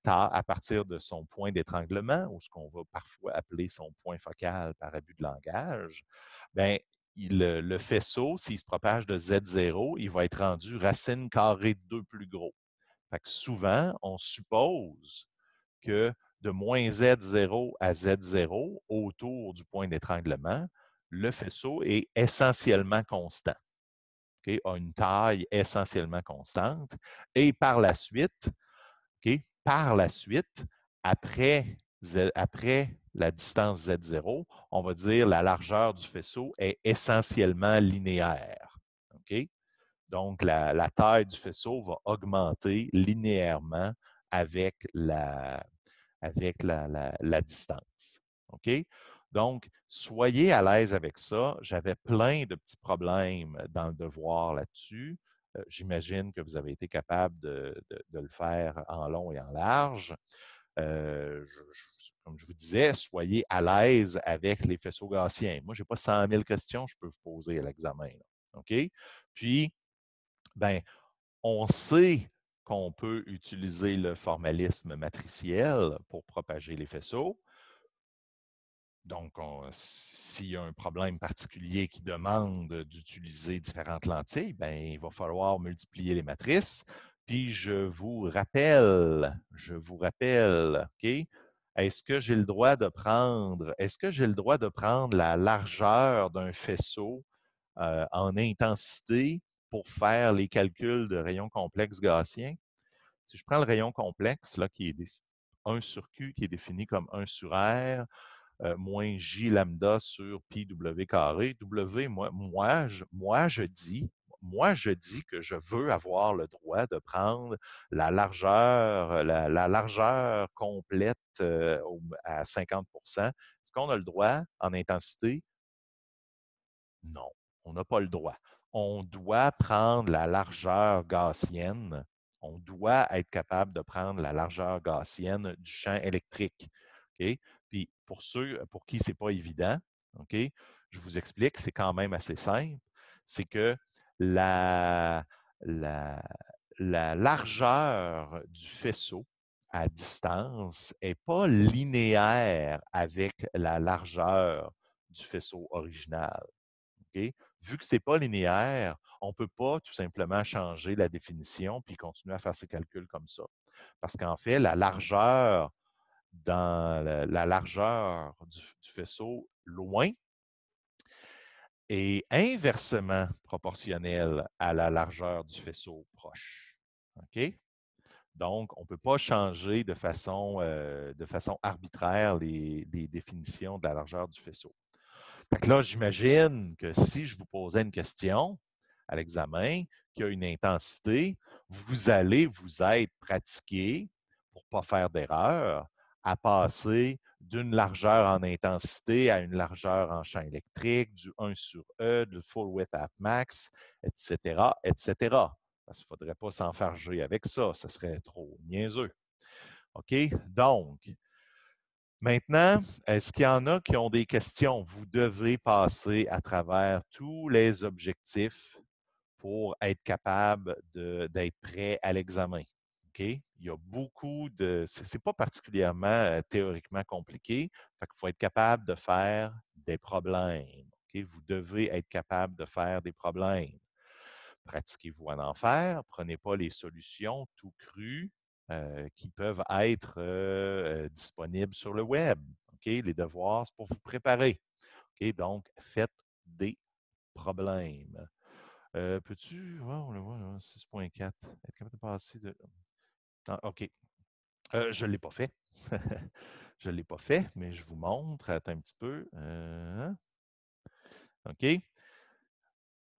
à partir de son point d'étranglement, ou ce qu'on va parfois appeler son point focal par abus de langage, bien, le faisceau, s'il se propage de Z0, il va être rendu racine carrée de 2 plus gros. Fait que souvent, on suppose que de moins Z0 à Z0, autour du point d'étranglement, le faisceau est essentiellement constant. Okay, a une taille essentiellement constante. Et par la suite, okay, après, après la distance Z0, on va dire la largeur du faisceau est essentiellement linéaire. Okay? Donc, la taille du faisceau va augmenter linéairement avec la distance. OK? Donc, soyez à l'aise avec ça. J'avais plein de petits problèmes dans le devoir là-dessus. J'imagine que vous avez été capable de le faire en long et en large. Comme je vous disais, soyez à l'aise avec les faisceaux gaussiens. Moi, je n'ai pas 100 000 questions que je peux vous poser à l'examen. OK? Puis, ben, on sait qu'on peut utiliser le formalisme matriciel pour propager les faisceaux. Donc, s'il y a un problème particulier qui demande d'utiliser différentes lentilles, ben, il va falloir multiplier les matrices. Puis, je vous rappelle, OK? Est-ce que j'ai le droit de prendre la largeur d'un faisceau en intensité pour faire les calculs de rayon complexe gaussien? Si je prends le rayon complexe, là, qui est 1 sur Q, qui est défini comme 1 sur R, moins J lambda sur pi W carré. W, moi, je dis que je veux avoir le droit de prendre la largeur complète à 50 Est-ce qu'on a le droit en intensité? Non, on n'a pas le droit. On doit prendre la largeur gaussienne. On doit être capable de prendre la largeur gaussienne du champ électrique. Okay? Puis pour ceux pour qui ce n'est pas évident, OK? Je vous explique, c'est quand même assez simple. C'est que la, la, la largeur du faisceau à distance n'est pas linéaire avec la largeur du faisceau original. OK? Vu que ce n'est pas linéaire, on ne peut pas tout simplement changer la définition puis continuer à faire ces calculs comme ça. Parce qu'en fait, la largeur dans la largeur du faisceau loin est inversement proportionnelle à la largeur du faisceau proche. OK? Donc, on ne peut pas changer de façon arbitraire les définitions de la largeur du faisceau. Fait que là, j'imagine que si je vous posais une question à l'examen qui a une intensité, vous allez vous être pratiqué, pour ne pas faire d'erreur, à passer d'une largeur en intensité à une largeur en champ électrique, du 1 sur E, du full width at max, etc., etc. Parce qu'il ne faudrait pas s'enfarger avec ça, ça serait trop niaiseux. OK? Donc, maintenant, est-ce qu'il y en a qui ont des questions? Vous devez passer à travers tous les objectifs pour être capable d'être prêt à l'examen. OK? Il y a beaucoup de. Ce n'est pas particulièrement théoriquement compliqué. Fait qu'il faut être capable de faire des problèmes. OK? Vous devez être capable de faire des problèmes. Pratiquez-vous à en faire. Prenez pas les solutions tout crues qui peuvent être disponibles sur le web. OK? Les devoirs, c'est pour vous préparer. OK? Donc, faites des problèmes. Peux-tu. Oh, on le voit, 6.4. Être capable de passer de. Ah, OK. Je ne l'ai pas fait. Je ne l'ai pas fait, mais je vous montre. Attends un petit peu. OK.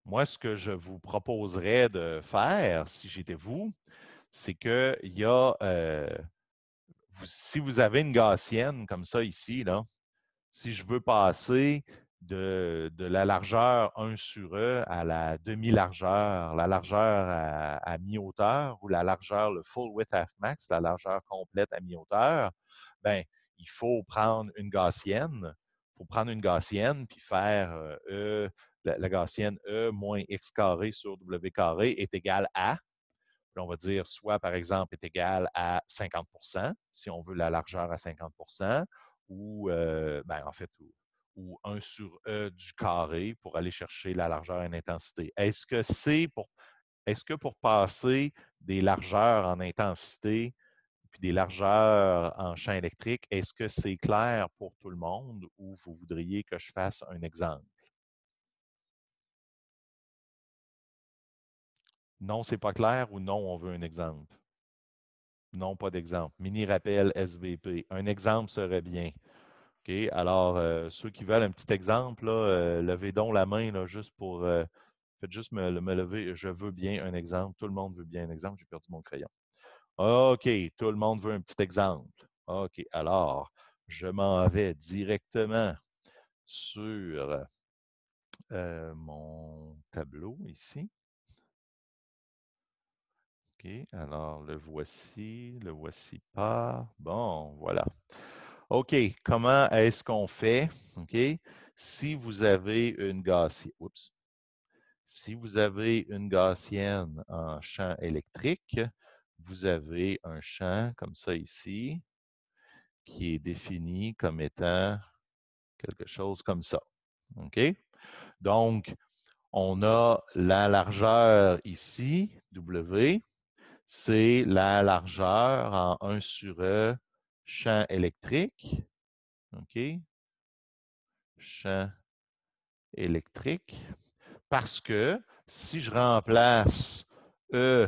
Moi, ce que je vous proposerais de faire, si j'étais vous, c'est que il y a. Si vous avez une gaussienne comme ça ici, là, si je veux passer de la largeur 1 sur E à la demi-largeur, la largeur à mi-hauteur ou la largeur, le full width half max, la largeur complète à mi-hauteur, ben, il faut prendre une gaussienne. Il faut prendre une gaussienne puis faire la gaussienne E moins x carré sur W carré est égal à. Puis on va dire soit, par exemple, est égal à 50 si on veut la largeur à 50 ou, en fait, ou 1 sur E du carré pour aller chercher la largeur en intensité. Est-ce que pour passer des largeurs en intensité puis des largeurs en champ électrique, est-ce que c'est clair pour tout le monde ou vous voudriez que je fasse un exemple? Non, c'est pas clair ou non, on veut un exemple? Non, pas d'exemple. Mini rappel SVP. Un exemple serait bien. OK? Alors, ceux qui veulent un petit exemple, là, levez donc la main là, juste pour. Faites juste me lever. Je veux bien un exemple. Tout le monde veut bien un exemple. J'ai perdu mon crayon. OK. Tout le monde veut un petit exemple. OK. Alors, je m'en vais directement sur mon tableau ici. OK. Alors, le voici pas. Bon, voilà. OK, comment est-ce qu'on fait? OK, si vous avez une gaussienne, si vous avez une gaussienne en champ électrique, vous avez un champ comme ça ici, qui est défini comme étant quelque chose comme ça. OK? Donc, on a la largeur ici, W, c'est la largeur en 1 sur E champ électrique. OK? Champ électrique. Parce que si je remplace E,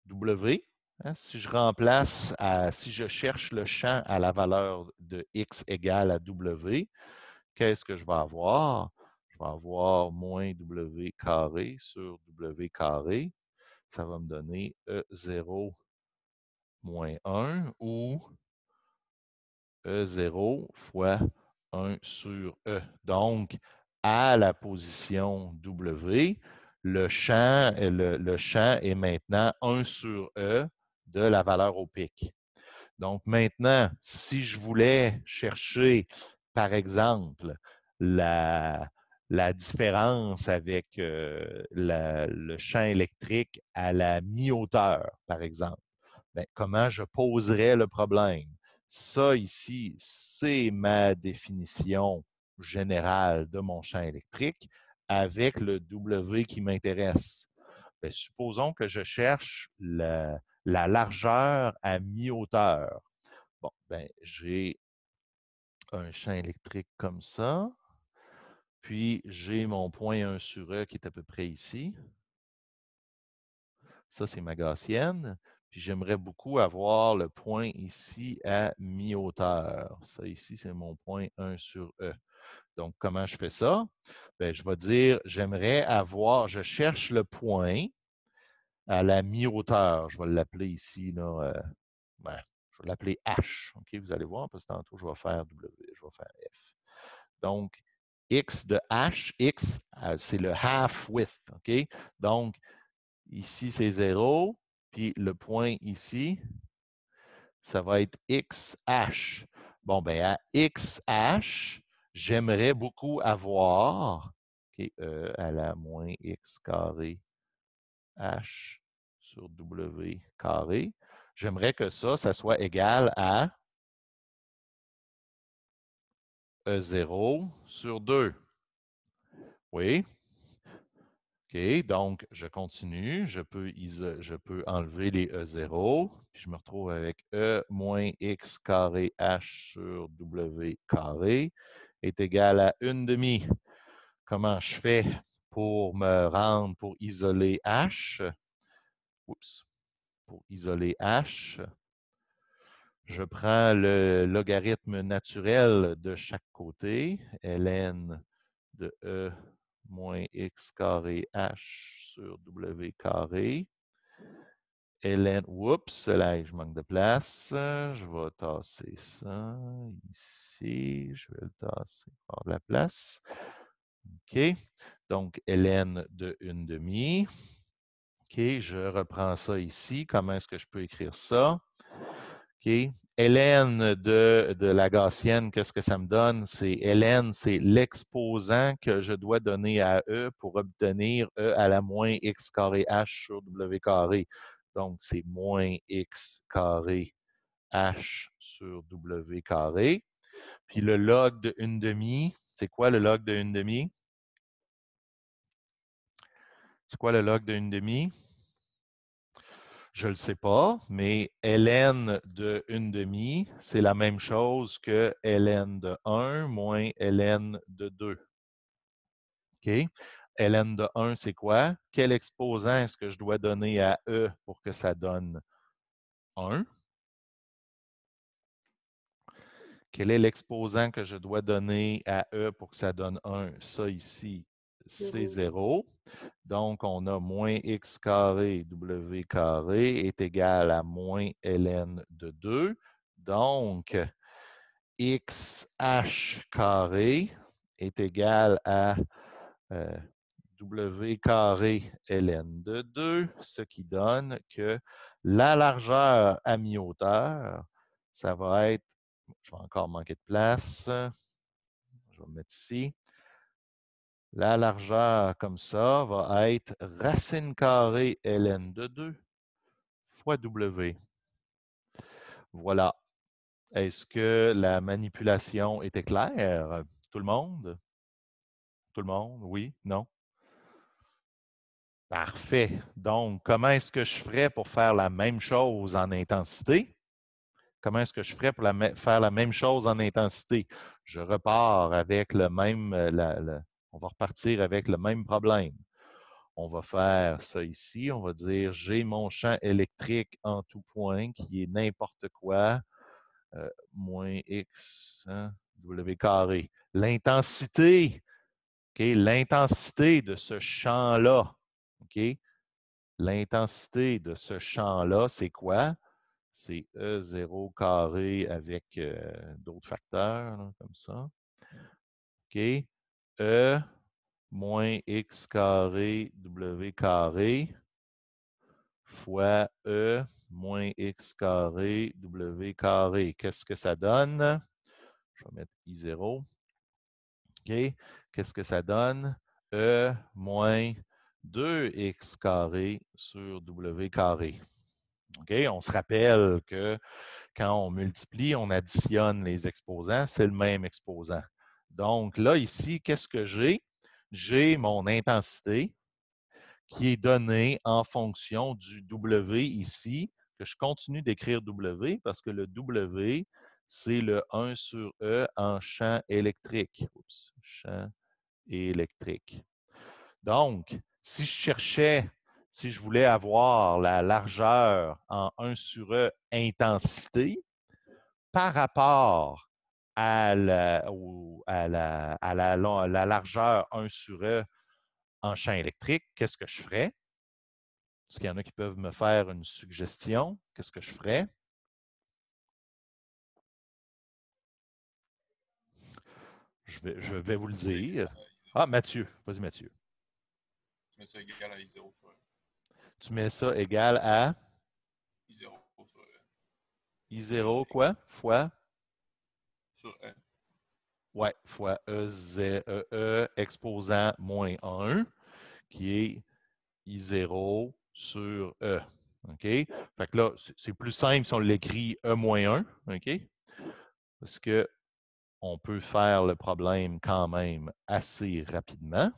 W, si je cherche le champ à la valeur de X égale à W, qu'est-ce que je vais avoir? Je vais avoir moins W carré sur W carré. Ça va me donner E0 moins 1 ou E0 fois 1 sur E. Donc, à la position W, le champ est maintenant 1 sur E de la valeur au pic. Donc, maintenant, si je voulais chercher, par exemple, la différence avec le champ électrique à la mi-hauteur, par exemple. Bien, comment je poserais le problème? Ça ici, c'est ma définition générale de mon champ électrique avec le W qui m'intéresse. Bien, supposons que je cherche la largeur à mi-hauteur. Bon, ben, j'ai un champ électrique comme ça. Puis, j'ai mon point 1 sur E qui est à peu près ici. Ça, c'est ma gaussienne. Puis, j'aimerais beaucoup avoir le point ici à mi-hauteur. Ça, ici, c'est mon point 1 sur E. Donc, comment je fais ça? Bien, je vais dire, j'aimerais avoir, je cherche le point à la mi-hauteur. Je vais l'appeler ici, là, ben, je vais l'appeler H. OK, vous allez voir, parce que tantôt, je vais faire W, je vais faire F. Donc, X de H, X, c'est le half width. OK? Donc, ici, c'est 0. Puis le point ici, ça va être XH. Bon, ben à XH, j'aimerais beaucoup avoir E à la moins X carré H sur W carré. J'aimerais que ça soit égal à E0 sur 2. Oui. OK, donc je continue. Je peux enlever les E0. Puis je me retrouve avec E moins X carré H sur W carré est égal à 1/2. Comment je fais pour me rendre, pour isoler H? Oups. Pour isoler H, je prends le logarithme naturel de chaque côté, ln de E moins X carré H sur W carré. ln, oups, là, je manque de place. Je vais tasser ça ici. Je vais le tasser par la place. OK. Donc, ln de 1/2. OK, je reprends ça ici. Comment est-ce que je peux écrire ça? OK. ln de la gaussienne, qu'est-ce que ça me donne? C'est ln, c'est l'exposant que je dois donner à E pour obtenir E à la moins X carré H sur W carré. Donc, c'est moins X carré H sur W carré. Puis le log de 1/2, c'est quoi le log de 1/2? C'est quoi le log de 1/2? Je ne le sais pas, mais ln de 1/2, c'est la même chose que ln de 1 moins ln de 2. OK? ln de 1, c'est quoi? Quel exposant est-ce que je dois donner à E pour que ça donne 1? Quel est l'exposant que je dois donner à E pour que ça donne 1? Ça ici, c'est 0. Donc, on a moins X carré W carré est égal à moins ln de 2. Donc, XH carré est égal à W carré ln de 2, ce qui donne que la largeur à mi-hauteur, ça va être, je vais encore manquer de place, je vais me mettre ici. La largeur comme ça va être racine carrée ln de 2 fois W. Voilà. Est-ce que la manipulation était claire? Tout le monde? Tout le monde? Oui? Non? Parfait. Donc, comment est-ce que je ferais pour faire la même chose en intensité? Comment est-ce que je ferais pour faire la même chose en intensité? Je repars avec le même, on va repartir avec le même problème. On va faire ça ici. On va dire, j'ai mon champ électrique en tout point qui est n'importe quoi, moins X, hein, W carré. L'intensité, OK? L'intensité de ce champ-là, OK? L'intensité de ce champ-là, c'est quoi? C'est E0 carré avec d'autres facteurs, là, comme ça. OK? E moins X carré W carré fois E moins X carré W carré. Qu'est-ce que ça donne? Je vais mettre I0. OK? Qu'est-ce que ça donne? E moins 2x carré sur W carré. OK? On se rappelle que quand on multiplie, on additionne les exposants, c'est le même exposant. Donc là, ici, qu'est-ce que j'ai? J'ai mon intensité qui est donnée en fonction du W ici, que je continue d'écrire W parce que le W, c'est le 1 sur E en champ électrique. Oups, champ électrique. Donc, si je voulais avoir la largeur en 1 sur E intensité par rapport à la largeur 1 sur E en champ électrique, qu'est-ce que je ferais? Est-ce qu'il y en a qui peuvent me faire une suggestion? Qu'est-ce que je ferais? Je vais vous le dire. Ah, Mathieu. Vas-y, Mathieu. Tu mets ça égal à I0 sur E. Tu mets ça égal à I0 sur E. I0 quoi? Fois? Sur E. Ouais, fois E exposant moins 1, qui est I0 sur E. OK? Fait que là, c'est plus simple si on l'écrit E moins 1. OK? Parce qu'on peut faire le problème quand même assez rapidement.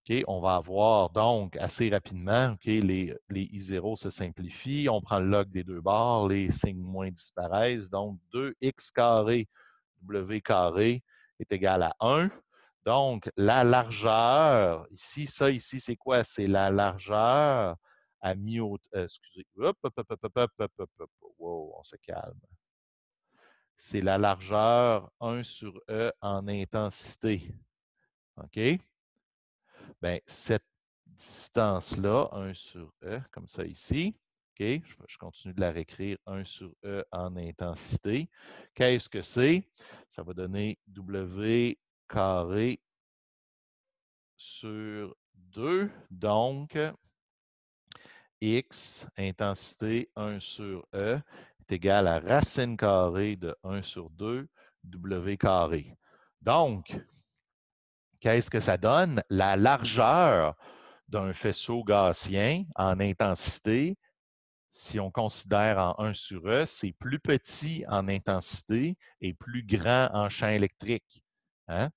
OK, on va avoir donc assez rapidement, OK, les I0 se simplifient, on prend le log des deux bords, les signes moins disparaissent, donc 2x carré W carré est égal à 1. Donc, la largeur, ici, ça ici, c'est quoi? C'est la largeur à mi-hauteur. Excusez. Hop, hop, hop, hop, hop, hop, hop, hop, hop. Wow, on se calme. C'est la largeur 1 sur E en intensité. OK? Bien, cette distance-là, 1 sur E, comme ça ici, OK, je continue de la réécrire, 1 sur E en intensité. Qu'est-ce que c'est? Ça va donner W carré sur 2, donc X, intensité 1 sur E, est égal à racine carrée de 1 sur 2, W carré. Donc, qu'est-ce que ça donne? La largeur d'un faisceau gaussien en intensité, si on considère en 1 sur E, c'est plus petit en intensité et plus grand en champ électrique. Hein?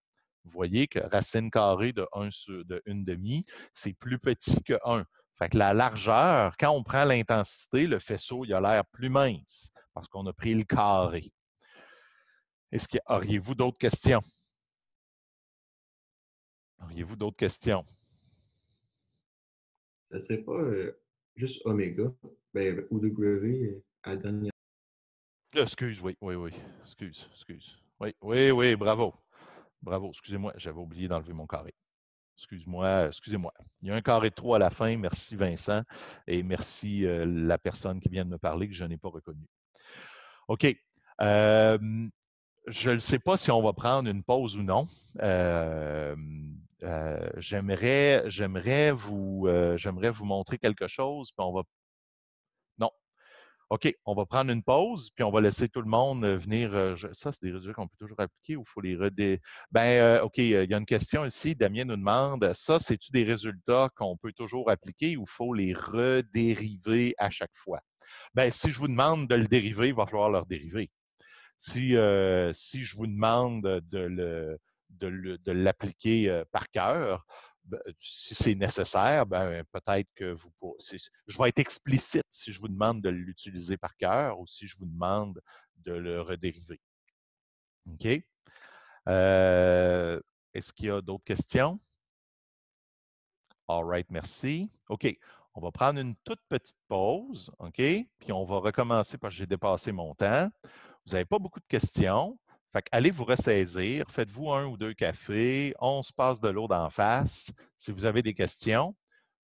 Vous voyez que racine carrée de 1 sur de 1 demi, c'est plus petit que 1. Fait que la largeur, quand on prend l'intensité, le faisceau il a l'air plus mince parce qu'on a pris le carré. Auriez-vous d'autres questions? Auriez-vous d'autres questions? Ça serait pas juste oméga, ben, ou W à la dernière. Excuse, oui. Excuse. Oui, bravo. Bravo, excusez-moi, j'avais oublié d'enlever mon carré. Excusez-moi. Il y a un carré de 3 à la fin. Merci Vincent et merci la personne qui vient de me parler que je n'ai pas reconnue. OK. Je ne sais pas si on va prendre une pause ou non. J'aimerais vous montrer quelque chose, puis on va. Non. OK, on va prendre une pause, puis on va laisser tout le monde venir. Ça, c'est des résultats qu'on peut toujours appliquer ou il faut les redé. Ben, OK, il y a une question ici. Damien nous demande ça, c'est-tu des résultats qu'on peut toujours appliquer ou il faut les redériver à chaque fois? Ben, si je vous demande de le dériver, il va falloir le redériver. Si je vous demande de l'appliquer par cœur, ben, si c'est nécessaire, ben, peut-être que je vais être explicite si je vous demande de l'utiliser par cœur ou si je vous demande de le redériver. OK? Est-ce qu'il y a d'autres questions? All right, merci. OK. On va prendre une toute petite pause, OK? Puis on va recommencer parce que j'ai dépassé mon temps. Vous n'avez pas beaucoup de questions. Fait allez vous ressaisir, faites-vous 1 ou 2 cafés, on se passe de l'eau d'en face. Si vous avez des questions,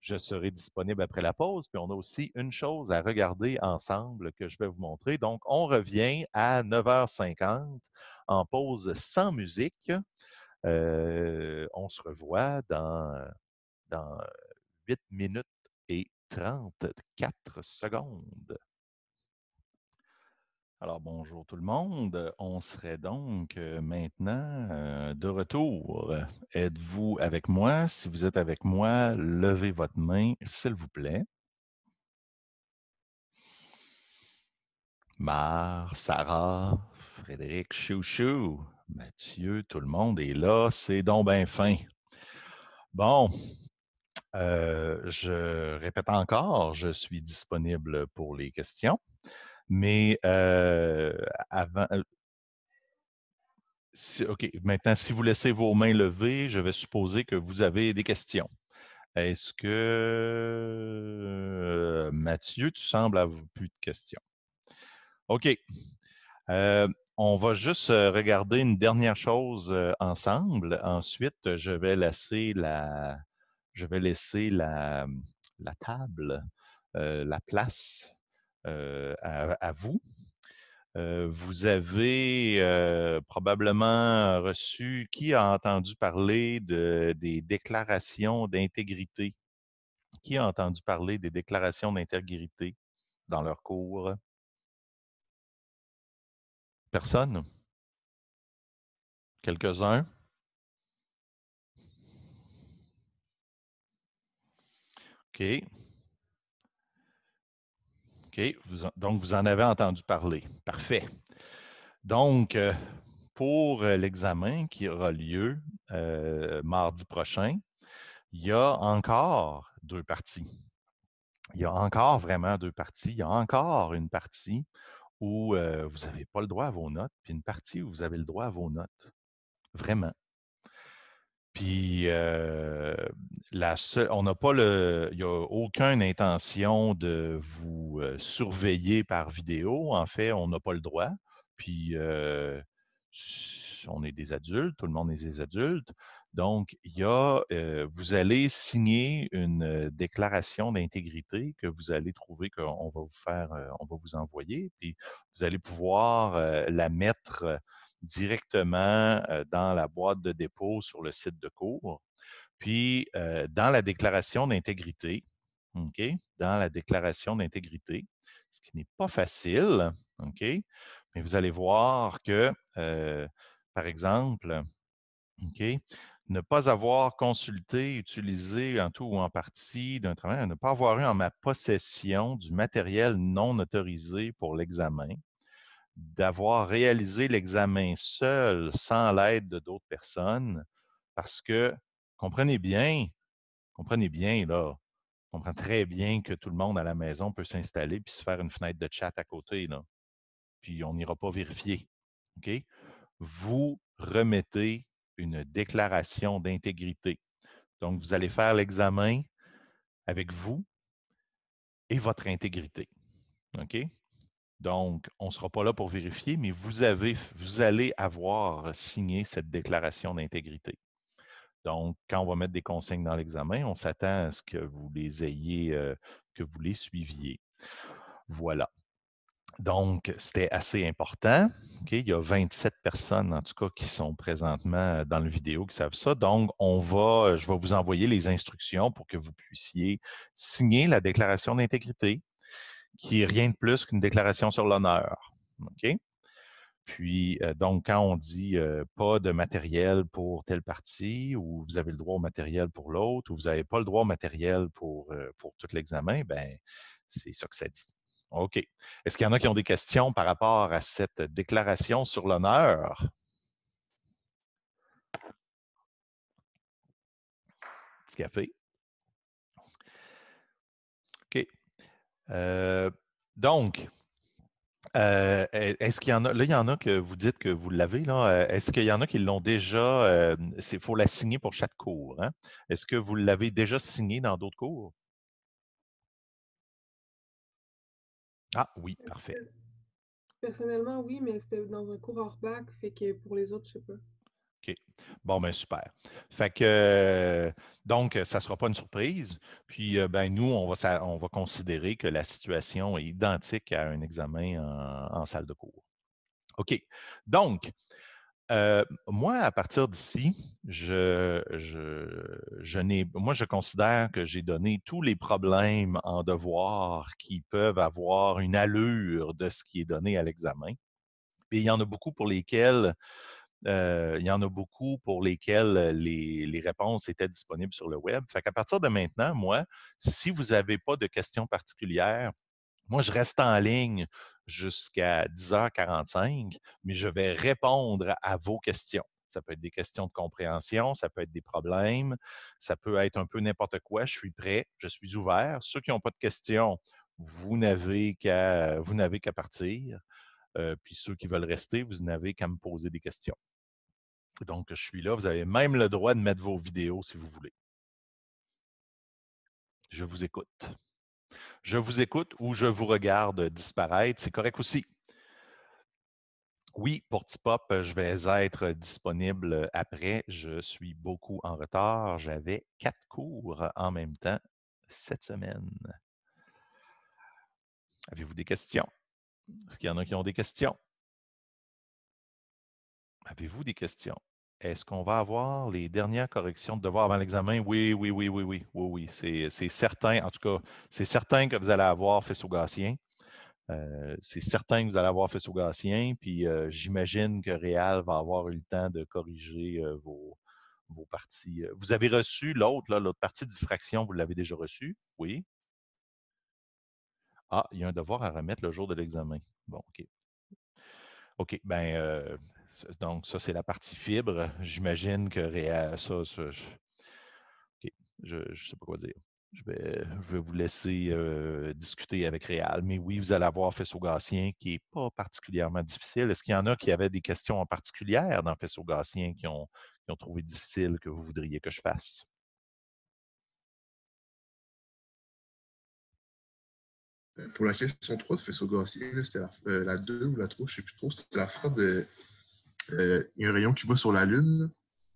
je serai disponible après la pause. Puis on a aussi une chose à regarder ensemble que je vais vous montrer. Donc, on revient à 9h50 en pause sans musique. On se revoit dans 8 minutes et 34 secondes. Alors, bonjour tout le monde. On serait donc maintenant de retour. Êtes-vous avec moi? Si vous êtes avec moi, levez votre main, s'il vous plaît. Mar, Sarah, Frédéric, Chouchou, Mathieu, tout le monde est là. C'est donc bien fin. Bon, je répète encore, je suis disponible pour les questions, mais avant, OK, maintenant, si vous laissez vos mains levées, je vais supposer que vous avez des questions. Est-ce que, Mathieu, tu sembles avoir plus de questions? OK. On va juste regarder une dernière chose ensemble. Ensuite, je vais laisser la table, la place à vous. Vous avez probablement reçu, qui a entendu parler des déclarations d'intégrité? Qui a entendu parler des déclarations d'intégrité dans leur cours? Personne? Quelques-uns? OK. OK. Donc, vous en avez entendu parler. Parfait. Donc, pour l'examen qui aura lieu mardi prochain, il y a encore 2 parties. Il y a encore vraiment 2 parties. Il y a encore une partie où vous n'avez pas le droit à vos notes, puis une partie où vous avez le droit à vos notes. Vraiment. Puis, on n'a pas il n'y a aucune intention de vous surveiller par vidéo. En fait, on n'a pas le droit. Puis, on est des adultes, tout le monde est des adultes. Donc, vous allez signer une déclaration d'intégrité que vous allez trouver qu'on va vous faire, on va vous envoyer. Puis, vous allez pouvoir la mettre directement dans la boîte de dépôt sur le site de cours. Puis, dans la déclaration d'intégrité, OK? Dans la déclaration d'intégrité, ce qui n'est pas facile, OK? Mais vous allez voir que, par exemple, OK? Ne pas avoir consulté, utilisé en tout ou en partie d'un travail, ne pas avoir eu en ma possession du matériel non autorisé pour l'examen, d'avoir réalisé l'examen seul, sans l'aide de d'autres personnes, parce que, comprenez bien, là, on comprend très bien que tout le monde à la maison peut s'installer puis se faire une fenêtre de chat à côté, là. Puis on n'ira pas vérifier. OK? Vous remettez une déclaration d'intégrité. Donc, vous allez faire l'examen avec vous et votre intégrité. OK? Donc, on ne sera pas là pour vérifier, mais vous allez avoir signé cette déclaration d'intégrité. Donc, quand on va mettre des consignes dans l'examen, on s'attend à ce que vous les ayez, que vous les suiviez. Voilà. Donc, c'était assez important. Okay? Il y a 27 personnes, en tout cas, qui sont présentement dans la vidéo qui savent ça. Donc, je vais vous envoyer les instructions pour que vous puissiez signer la déclaration d'intégrité, qui n'est rien de plus qu'une déclaration sur l'honneur. OK? Puis, donc, quand on dit pas de matériel pour telle partie, ou vous avez le droit au matériel pour l'autre, ou vous n'avez pas le droit au matériel pour tout l'examen, ben c'est ça que ça dit. OK. Est-ce qu'il y en a qui ont des questions par rapport à cette déclaration sur l'honneur? Petit café. OK. Donc, est-ce qu'il y en a, là, il y en a que vous dites que vous l'avez, là. Est-ce qu'il y en a qui l'ont déjà, il faut la signer pour chaque cours, hein? Est-ce que vous l'avez déjà signé dans d'autres cours? Ah oui, parfait. Personnellement, oui, mais c'était dans un cours hors bac, fait que pour les autres, je sais pas. OK. Bon, ben super. Fait que, donc, ça ne sera pas une surprise. Puis, ben, nous, on va considérer que la situation est identique à un examen en salle de cours. OK. Donc, Moi, à partir d'ici, moi, je considère que j'ai donné tous les problèmes en devoir qui peuvent avoir une allure de ce qui est donné à l'examen. Et il y en a beaucoup pour lesquels les réponses étaient disponibles sur le web. Fait qu'à partir de maintenant, moi, si vous n'avez pas de questions particulières, moi, je reste en ligne jusqu'à 10h45, mais je vais répondre à vos questions. Ça peut être des questions de compréhension, ça peut être des problèmes, ça peut être un peu n'importe quoi. Je suis prêt, je suis ouvert. Ceux qui n'ont pas de questions, vous n'avez qu'à partir. Puis ceux qui veulent rester, vous n'avez qu'à me poser des questions. Donc, je suis là. Vous avez même le droit de mettre vos vidéos si vous voulez. Je vous écoute. Je vous écoute ou je vous regarde disparaître. C'est correct aussi. Oui, pour Tipop, je vais être disponible après. Je suis beaucoup en retard. J'avais 4 cours en même temps cette semaine. Avez-vous des questions? Est-ce qu'il y en a qui ont des questions? Avez-vous des questions? Est-ce qu'on va avoir les dernières corrections de devoirs avant l'examen? Oui, oui, oui, oui, oui, oui, oui. C'est certain. En tout cas, c'est certain que vous allez avoir fait Saugassien. C'est certain que vous allez avoir fait Saugassien. Puis j'imagine que Réal va avoir eu le temps de corriger vos parties. Vous avez reçu l'autre partie de diffraction, vous l'avez déjà reçu? Oui. Ah, il y a un devoir à remettre le jour de l'examen. Bon, OK. OK, ben, donc ça, c'est la partie fibre. J'imagine que OK, je ne sais pas quoi dire. Je vais vous laisser discuter avec Réal. Mais oui, vous allez avoir Faisceau-Gaussien qui n'est pas particulièrement difficile. Est-ce qu'il y en a qui avaient des questions en particulier dans Faisceau-Gaussien qui ont trouvé difficile que vous voudriez que je fasse? Pour la question 3 de Faisceau-Gaussien, c'était la 2 ou la 3, je ne sais plus trop. C'était l'affaire de. Il y a un rayon qui va sur la Lune.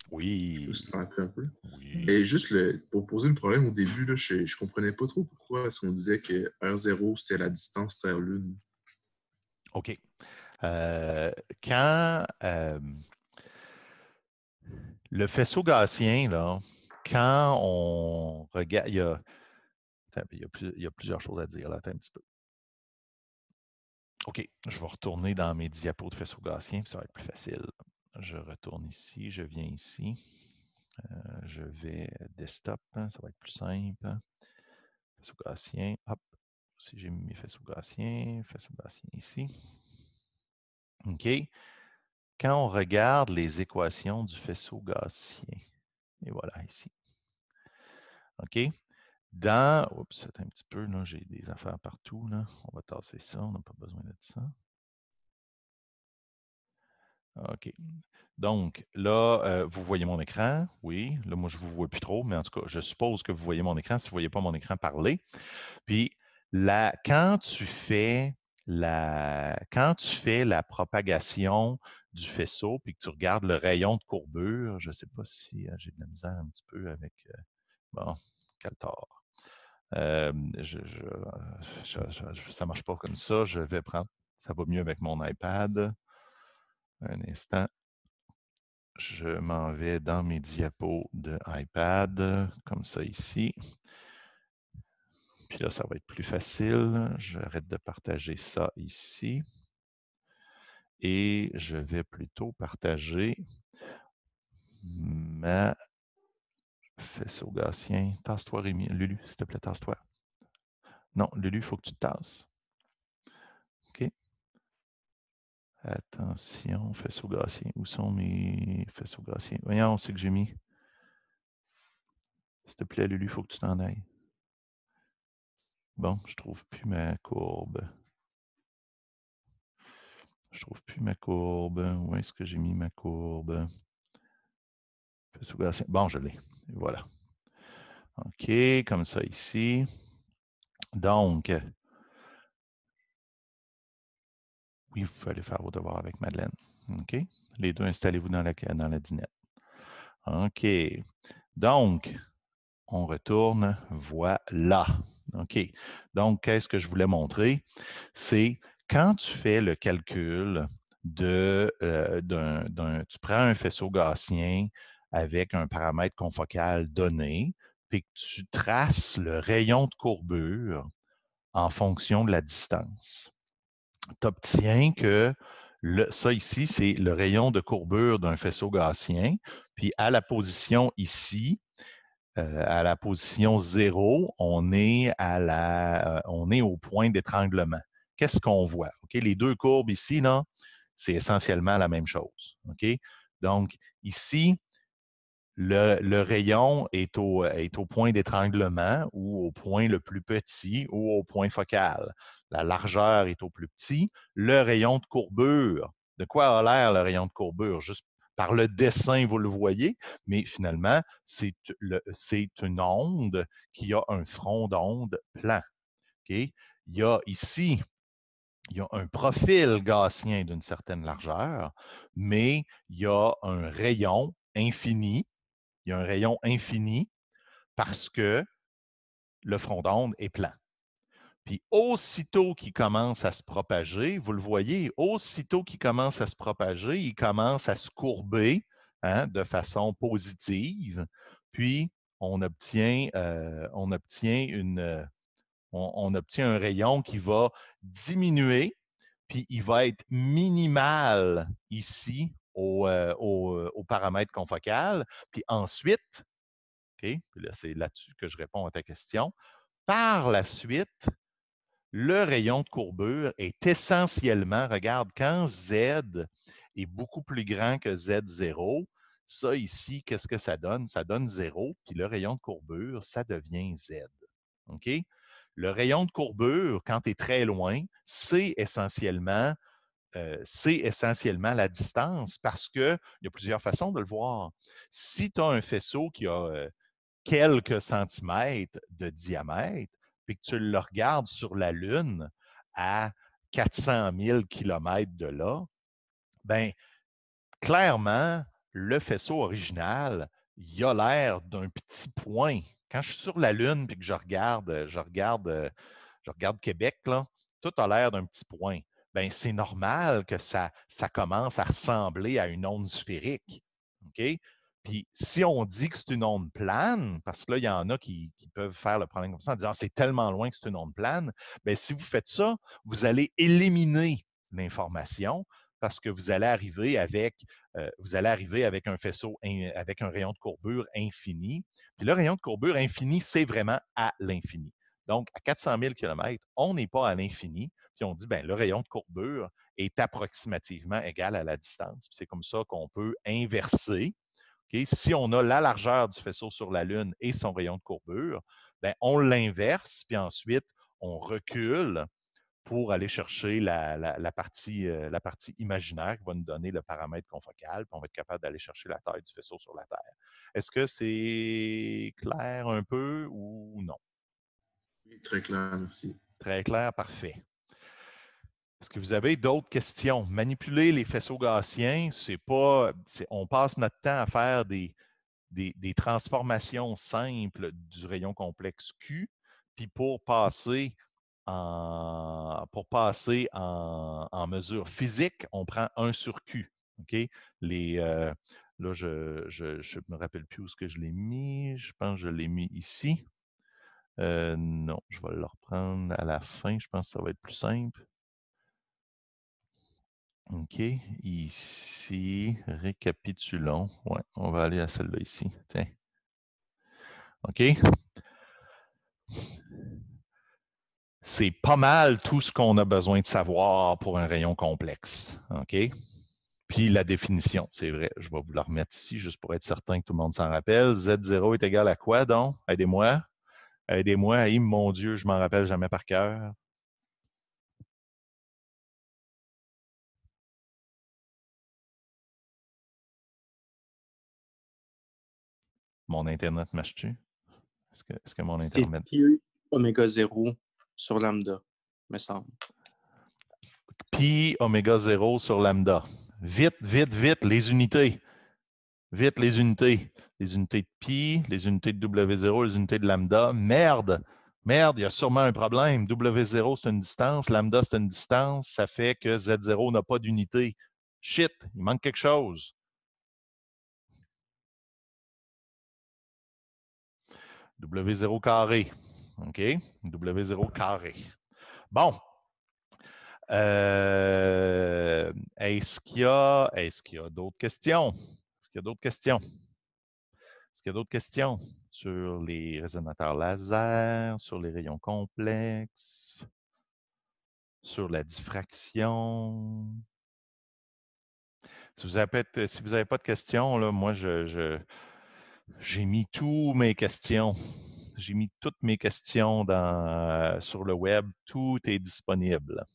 Oui. Je sais pas si tu te rappelles un peu. Oui. Et juste pour poser le problème au début, là, je ne comprenais pas trop pourquoi est-ce qu'on disait que R0, c'était la distance Terre-Lune. OK. Quand le faisceau gaussien, là, quand on regarde, il y a plusieurs choses à dire là, attends un petit peu. OK, je vais retourner dans mes diapos de faisceau gaussien, puis ça va être plus facile. Je retourne ici, je viens ici. Je vais desktop, hein, ça va être plus simple. Faisceau gaussien, hop. Si j'ai mis mes faisceaux gaussiens ici. OK. Quand on regarde les équations du faisceau gaussien, et voilà ici. OK? Oups, c'est un petit peu, là, j'ai des affaires partout, là. On va tasser ça, on n'a pas besoin de ça. OK. Donc, là, vous voyez mon écran. Oui. Là, moi, je ne vous vois plus trop, mais en tout cas, je suppose que vous voyez mon écran. Si vous ne voyez pas mon écran, parlez. Puis, quand tu fais la propagation du faisceau, puis que tu regardes le rayon de courbure, je ne sais pas si j'ai de la misère un petit peu avec... bon, quel tort. Ça ne marche pas comme ça. Je vais prendre... Ça va mieux avec mon iPad. Un instant. Je m'en vais dans mes diapos de iPad, comme ça ici. Puis là, ça va être plus facile. J'arrête de partager ça ici. Et je vais plutôt partager ma faisceau gaussien. Tasse-toi, Rémi. Lulu, s'il te plaît, tasse-toi. Non, Lulu, il faut que tu te tasses. OK. Attention, faisceau gaussien. Où sont mes faisceaux gaussiens? Voyons, c'est que j'ai mis. S'il te plaît, Lulu, il faut que tu t'en ailles. Bon, je ne trouve plus ma courbe. Je ne trouve plus ma courbe. Où est-ce que j'ai mis ma courbe? Faisceau gaussien. Bon, je l'ai. Voilà. OK, comme ça ici. Donc, oui, vous pouvez aller faire vos devoirs avec Madeleine. OK? Les deux, installez-vous dans la dinette. OK. Donc, on retourne. Voilà. OK. Donc, qu'est-ce que je voulais montrer? C'est quand tu fais le calcul tu prends un faisceau gaussien avec un paramètre confocal donné, puis que tu traces le rayon de courbure en fonction de la distance. Tu obtiens que ça ici, c'est le rayon de courbure d'un faisceau gaussien, puis à la position ici, à la position 0, on est au point d'étranglement. Qu'est-ce qu'on voit? Okay? Les deux courbes ici, là, c'est essentiellement la même chose. Okay? Donc, ici, le rayon est au point d'étranglement ou au point le plus petit ou au point focal. La largeur est au plus petit. Le rayon de courbure, de quoi a l'air le rayon de courbure? Juste par le dessin, vous le voyez, mais finalement, c'est une onde qui a un front d'onde plan. Okay? Il y a ici, il y a un profil gaussien d'une certaine largeur, mais il y a un rayon infini. Il y a un rayon infini parce que le front d'onde est plan. Puis aussitôt qu'il commence à se propager, vous le voyez, aussitôt qu'il commence à se propager, il commence à se courber de façon positive. Puis on obtient un rayon qui va diminuer, puis il va être minimal ici au paramètre confocal. Puis ensuite, OK, puis là, c'est là-dessus que je réponds à ta question. Par la suite, le rayon de courbure est essentiellement, regarde, quand Z est beaucoup plus grand que Z0, ça ici, qu'est-ce que ça donne? Ça donne 0, puis le rayon de courbure, ça devient Z. OK? Le rayon de courbure, quand tu es très loin, c'est essentiellement la distance parce qu'il y a plusieurs façons de le voir. Si tu as un faisceau qui a quelques centimètres de diamètre, puis que tu le regardes sur la Lune à 400 000 km de là, bien, clairement, le faisceau original, il a l'air d'un petit point. Quand je suis sur la Lune et que je regarde Québec, là, tout a l'air d'un petit point. Bien, c'est normal que ça commence à ressembler à une onde sphérique. OK? Puis si on dit que c'est une onde plane, parce que là, il y en a qui peuvent faire le problème comme ça en disant c'est tellement loin que c'est une onde plane, bien, si vous faites ça, vous allez éliminer l'information parce que vous allez arriver avec un faisceau, avec un rayon de courbure infini. Puis le rayon de courbure infini, c'est vraiment à l'infini. Donc, à 400 000 km, on n'est pas à l'infini. Puis on dit, bien, le rayon de courbure est approximativement égal à la distance. C'est comme ça qu'on peut inverser. Okay? Si on a la largeur du faisceau sur la Lune et son rayon de courbure, bien, on l'inverse, puis ensuite, on recule pour aller chercher la partie imaginaire qui va nous donner le paramètre confocal, puis on va être capable d'aller chercher la taille du faisceau sur la Terre. Est-ce que c'est clair un peu ou non? Oui, très clair, merci. Très clair, parfait. Est-ce que vous avez d'autres questions? Manipuler les faisceaux gaussiens, on passe notre temps à faire des transformations simples du rayon complexe Q, puis pour passer en mesure physique, on prend 1 sur Q. OK? Là, je me rappelle plus où est-ce que je l'ai mis. Je pense que je l'ai mis ici. Non, je vais le reprendre à la fin. Je pense que ça va être plus simple. OK. Ici, récapitulons. Ouais, on va aller à celle-là ici. Tiens. OK? C'est pas mal tout ce qu'on a besoin de savoir pour un rayon complexe. OK? Puis la définition, c'est vrai. Je vais vous la remettre ici juste pour être certain que tout le monde s'en rappelle. Z0 est égal à quoi donc? Aidez-moi. Aidez-moi. Mon Dieu, je m'en rappelle jamais par cœur. Mon Internet marche-tu? Est-ce que mon Internet... C'est pi oméga 0 sur lambda, me semble. Pi oméga 0 sur lambda. Vite, vite, vite, les unités. Vite, les unités. Les unités de pi, les unités de W0, les unités de lambda. Merde! Merde, il y a sûrement un problème. W0, c'est une distance. Lambda, c'est une distance. Ça fait que Z0 n'a pas d'unité. Shit, il manque quelque chose. W0 carré. OK? W0 carré. Bon. Est-ce qu'il y a d'autres questions? Est-ce qu'il y a d'autres questions? Est-ce qu'il y a d'autres questions sur les résonateurs laser, sur les rayons complexes, sur la diffraction? Si vous n'avez pas de questions, là, moi, j'ai mis toutes mes questions. J'ai mis toutes mes questions sur le web. Tout est disponible.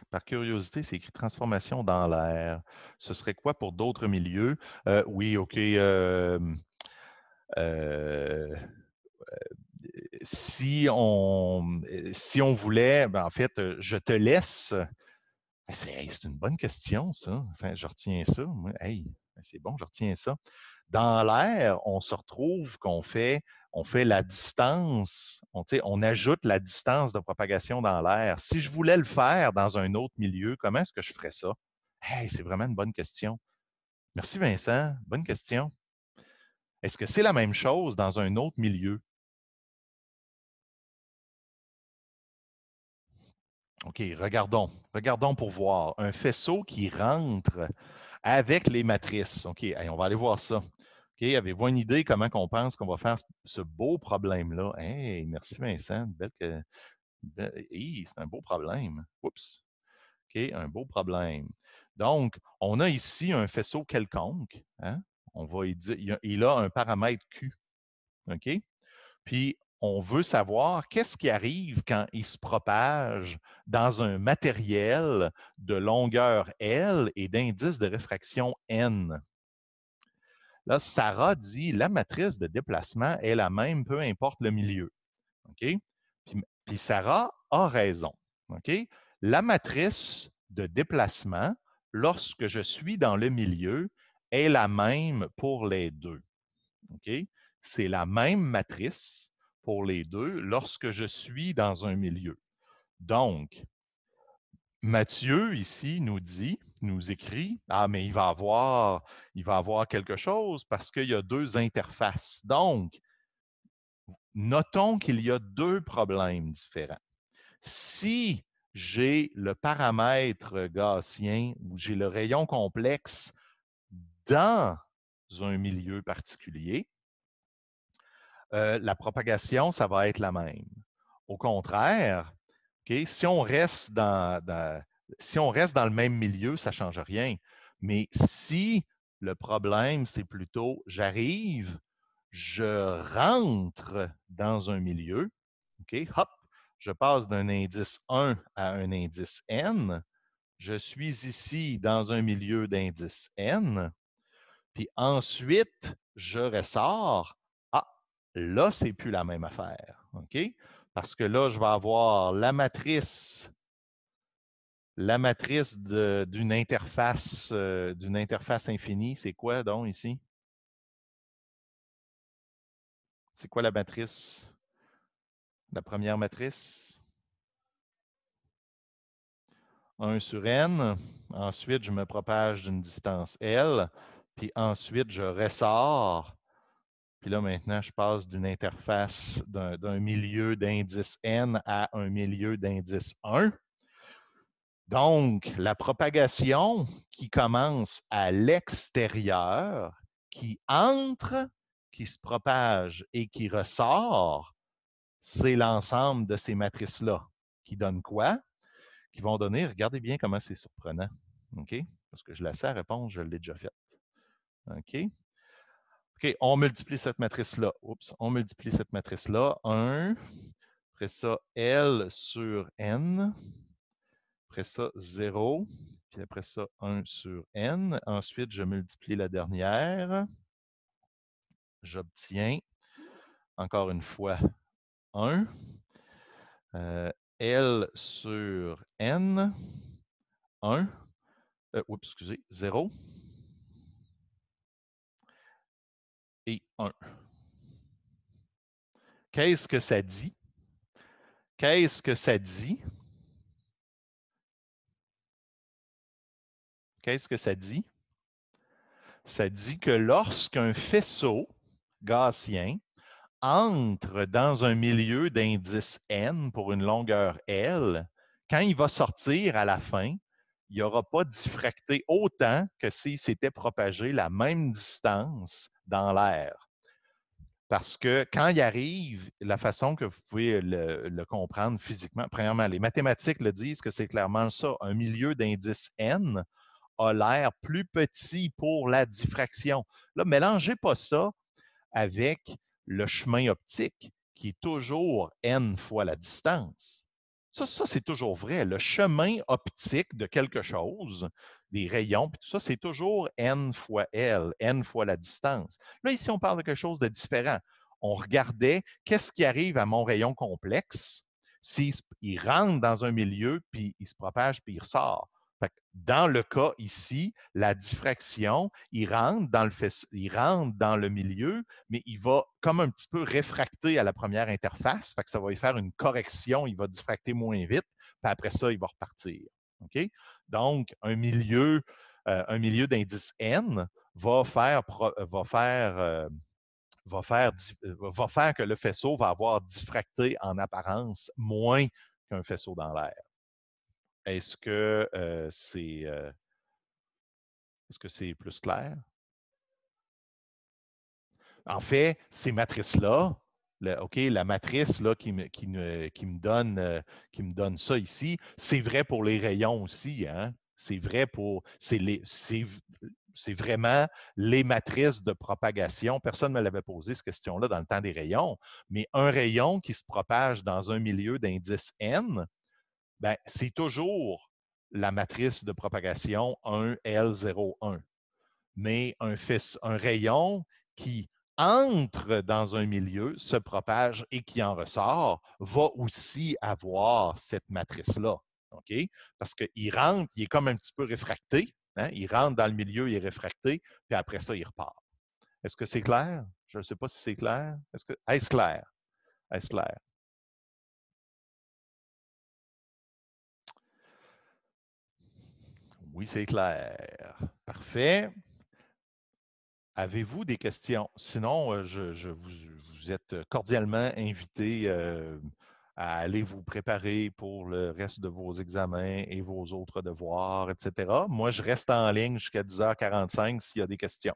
Par curiosité, c'est écrit transformation dans l'air. Ce serait quoi pour d'autres milieux? Oui, OK. Si on voulait, ben, en fait, je te laisse. C'est une bonne question, ça. Enfin, je retiens ça. Moi. Hey, c'est bon, je retiens ça. Dans l'air, on se retrouve qu'on fait la distance, on ajoute la distance de propagation dans l'air. Si je voulais le faire dans un autre milieu, comment est-ce que je ferais ça? Hey, c'est vraiment une bonne question. Merci Vincent, bonne question. Est-ce que c'est la même chose dans un autre milieu? OK, regardons pour voir. Un faisceau qui rentre avec les matrices. OK, hey, on va aller voir ça. OK, avez-vous une idée comment on pense qu'on va faire ce beau problème-là? Hey, merci Vincent. Hey, c'est un beau problème. Oups. OK, un beau problème. Donc, on a ici un faisceau quelconque. Hein? On va y dire, il a un paramètre Q. OK? Puis, on veut savoir qu'est-ce qui arrive quand il se propage dans un matériel de longueur L et d'indice de réfraction N. Là, Sarah dit la matrice de déplacement est la même, peu importe le milieu. OK? Puis Sarah a raison. OK? La matrice de déplacement, lorsque je suis dans le milieu, est la même pour les deux. OK? C'est la même matrice pour les deux lorsque je suis dans un milieu. Donc, Mathieu, ici, nous écrit, « Ah, mais il va avoir quelque chose parce qu'il y a deux interfaces. » Donc, notons qu'il y a deux problèmes différents. Si j'ai le paramètre gaussien ou j'ai le rayon complexe dans un milieu particulier, la propagation, ça va être la même. Au contraire, okay, si on reste dans le même milieu, ça ne change rien. Mais si le problème, c'est plutôt j'arrive, je rentre dans un milieu, OK, hop, je passe d'un indice 1 à un indice N, je suis ici dans un milieu d'indice N, puis ensuite, je ressors. Ah, là, c'est plus la même affaire. OK? Parce que là, je vais avoir la matrice d'une interface infinie. C'est quoi donc ici? C'est quoi la matrice? La première matrice? 1 sur n. Ensuite, je me propage d'une distance L. Puis ensuite, je ressors. Puis là, maintenant, je passe d'une interface d'un milieu d'indice n à un milieu d'indice 1. Donc, la propagation qui commence à l'extérieur, qui entre, qui se propage et qui ressort, c'est l'ensemble de ces matrices-là. Qui donnent quoi? Qui vont donner, regardez bien comment c'est surprenant. OK? Parce que je la sais à répondre, je l'ai déjà faite. OK? OK, on multiplie cette matrice-là. Oups, on multiplie cette matrice-là. 1, après ça, L sur N. Après ça, 0. Puis après ça, 1 sur N. Ensuite, je multiplie la dernière. J'obtiens, encore une fois, 1. L sur N. 1. Oups, excusez, 0. Et 1. Qu'est-ce que ça dit? Qu'est-ce que ça dit? qu'est-ce que ça dit? Ça dit que lorsqu'un faisceau gaussien entre dans un milieu d'indice n pour une longueur L, quand il va sortir à la fin, il n'y aura pas diffracté autant que s'il s'était propagé la même distance dans l'air. Parce que quand il arrive, la façon que vous pouvez le comprendre physiquement, premièrement, les mathématiques le disent que c'est clairement ça. Un milieu d'indice n a l'air plus petit pour la diffraction. Là, mélangez pas ça avec le chemin optique qui est toujours n fois la distance. Ça c'est toujours vrai. Le chemin optique de quelque chose, des rayons, puis tout ça, c'est toujours n fois L, n fois la distance. Là, ici, on parle de quelque chose de différent. On regardait qu'est-ce qui arrive à mon rayon complexe s'il rentre dans un milieu, puis il se propage, puis il ressort. Dans le cas ici, la diffraction, il rentre dans le milieu, mais il va comme un petit peu réfracter à la première interface. Fait que ça va y faire une correction, il va diffracter moins vite, puis après ça, il va repartir. Okay? Donc, un milieu d'indice n va faire que le faisceau va avoir diffracté en apparence moins qu'un faisceau dans l'air. Est-ce que c'est plus clair? En fait, ces matrices-là, la matrice là, qui me donne ça ici, c'est vrai pour les rayons aussi. Hein? C'est vrai pour. C'est vraiment les matrices de propagation. Personne ne me l'avait posé cette question-là dans le temps des rayons, mais un rayon qui se propage dans un milieu d'indice n, ben, c'est toujours la matrice de propagation 1L01. Mais un rayon qui entre dans un milieu, se propage et qui en ressort, va aussi avoir cette matrice-là. Okay? Parce qu'il rentre, il est comme un petit peu réfracté. Hein? Il rentre dans le milieu, il est réfracté, puis après ça, il repart. Est-ce que c'est clair? Je ne sais pas si c'est clair. Est-ce clair? Est-ce clair? Oui, c'est clair. Parfait. Avez-vous des questions? Sinon, vous êtes cordialement invité à aller vous préparer pour le reste de vos examens et vos autres devoirs, etc. Moi, je reste en ligne jusqu'à 10h45 s'il y a des questions.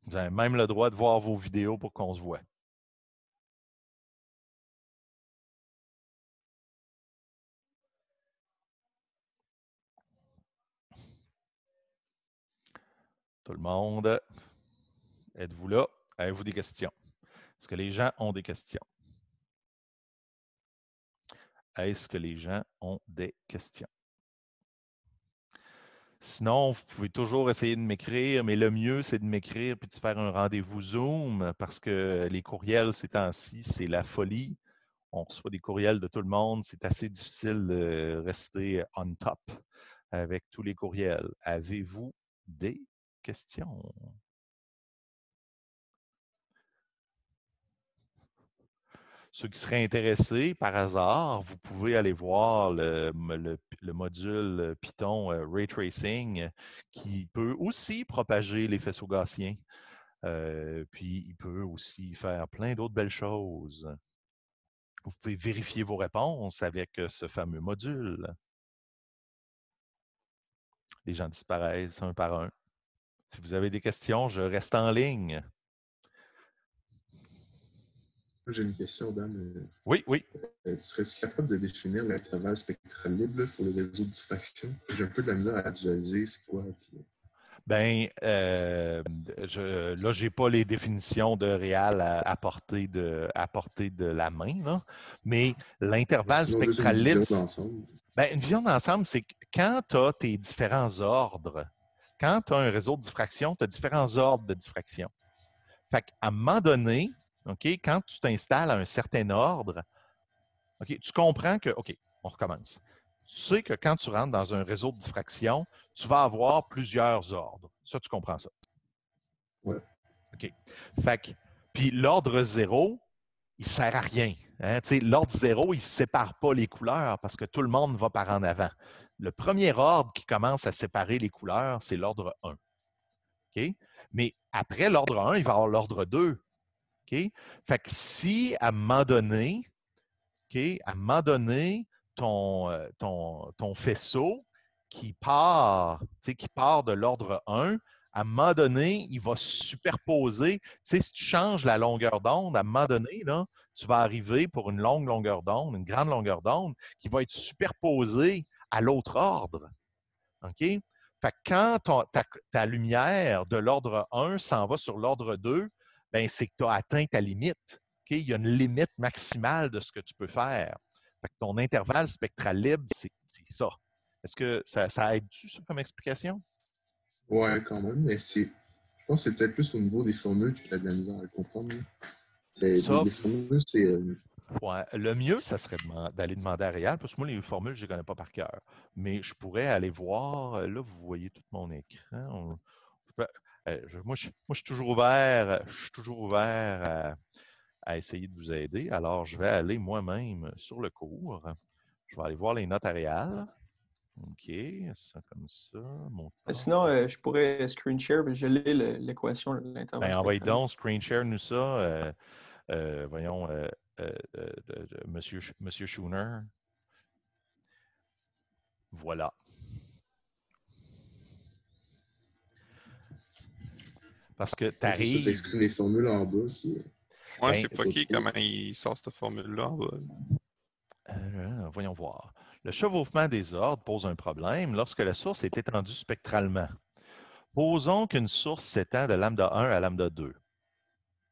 Vous avez même le droit de voir vos vidéos pour qu'on se voit. Tout le monde, êtes-vous là? Avez-vous des questions? Est-ce que les gens ont des questions? Est-ce que les gens ont des questions? Sinon, vous pouvez toujours essayer de m'écrire, mais le mieux, c'est de m'écrire puis de faire un rendez-vous Zoom parce que les courriels, ces temps-ci, c'est la folie. On reçoit des courriels de tout le monde. C'est assez difficile de rester on top avec tous les courriels. Avez-vous des questions? Ceux qui seraient intéressés, par hasard, vous pouvez aller voir le module Python Ray Tracing qui peut aussi propager les faisceaux gaussiens. Puis, il peut aussi faire plein d'autres belles choses. Vous pouvez vérifier vos réponses avec ce fameux module. Les gens disparaissent un par un. Si vous avez des questions, je reste en ligne. J'ai une question, Dan. Oui, oui. Serais-tu capable de définir l'intervalle spectral libre pour le réseau de diffraction? J'ai un peu de la misère à visualiser c'est quoi. Bien, là, je n'ai pas les définitions de réal à portée de la main, là, mais l'intervalle spectral libre. Une vision d'ensemble, c'est que quand tu as tes différents ordres, quand tu as un réseau de diffraction, tu as différents ordres de diffraction. Fait qu'à un moment donné, okay, quand tu t'installes à un certain ordre, okay, tu comprends que, OK, on recommence. Tu sais que quand tu rentres dans un réseau de diffraction, tu vas avoir plusieurs ordres. Ça, tu comprends ça? Oui. OK. Fait que, puis l'ordre 0, il ne sert à rien. Hein? L'ordre 0, il ne sépare pas les couleurs parce que tout le monde va par en avant. Le premier ordre qui commence à séparer les couleurs, c'est l'ordre 1. Okay? Mais après l'ordre 1, il va y avoir l'ordre 2. Okay? Fait que si à un moment donné, ton faisceau qui part de l'ordre 1, à un moment donné, il va superposer. Si tu changes la longueur d'onde, à un moment donné, là, tu vas arriver pour une longue longueur d'onde, une grande longueur d'onde, qui va être superposée à l'autre ordre. OK? Fait que quand ta lumière de l'ordre 1 s'en va sur l'ordre 2, ben, c'est que tu as atteint ta limite. Okay? Il y a une limite maximale de ce que tu peux faire. Fait que ton intervalle spectral libre, c'est ça. Est-ce que ça aide-tu, ça, comme explication? Ouais, quand même, mais je pense que c'est peut-être plus au niveau des formules que tu as de la misère à comprendre. Les formules, c'est. Ouais, le mieux, ça serait d'aller demander à Réal, parce que moi, les formules, je ne les connais pas par cœur. Mais je pourrais aller voir. Là, vous voyez tout mon écran. Moi, je suis toujours ouvert. Je suis toujours ouvert à essayer de vous aider. Alors, je vais aller moi-même sur le cours. Je vais aller voir les notes à Réal. OK, ça comme ça. Sinon, je pourrais screen share, mais je l'ai l'équation de l'intervalle. Ben, envoyez donc, screen share nous ça. Voyons, Monsieur Schooner. Voilà. Parce que tu arrives. Ça exprime les formules en bas. Ouais, c'est fucké comment il sort cette formule-là en bas. Voyons voir. Le chevauchement des ordres pose un problème lorsque la source est étendue spectralement. Posons qu'une source s'étend de lambda 1 à lambda 2.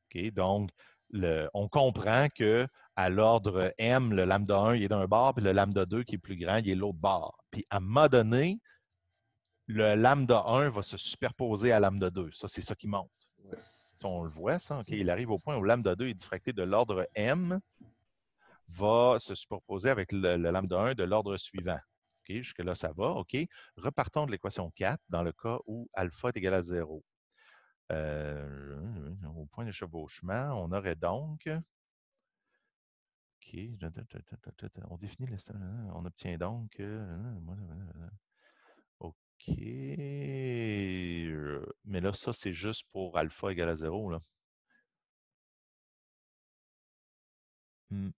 Okay? Donc, on comprend qu'à l'ordre M, le lambda 1 il est d'un bord, puis le lambda 2 qui est plus grand, il est de l'autre bord. Puis à un moment donné, le lambda 1 va se superposer à lambda 2. Ça, c'est ça qui monte. Ouais. On le voit, ça. Okay? Il arrive au point où lambda 2 est diffracté de l'ordre M, va se superposer avec le lambda 1 de l'ordre suivant. Okay? Jusque-là, ça va. OK. Repartons de l'équation 4 dans le cas où alpha est égal à 0. Au point de chevauchement, on aurait donc... OK. On définit on obtient donc... OK. Mais là, ça, c'est juste pour alpha égal à 0. Là. Puis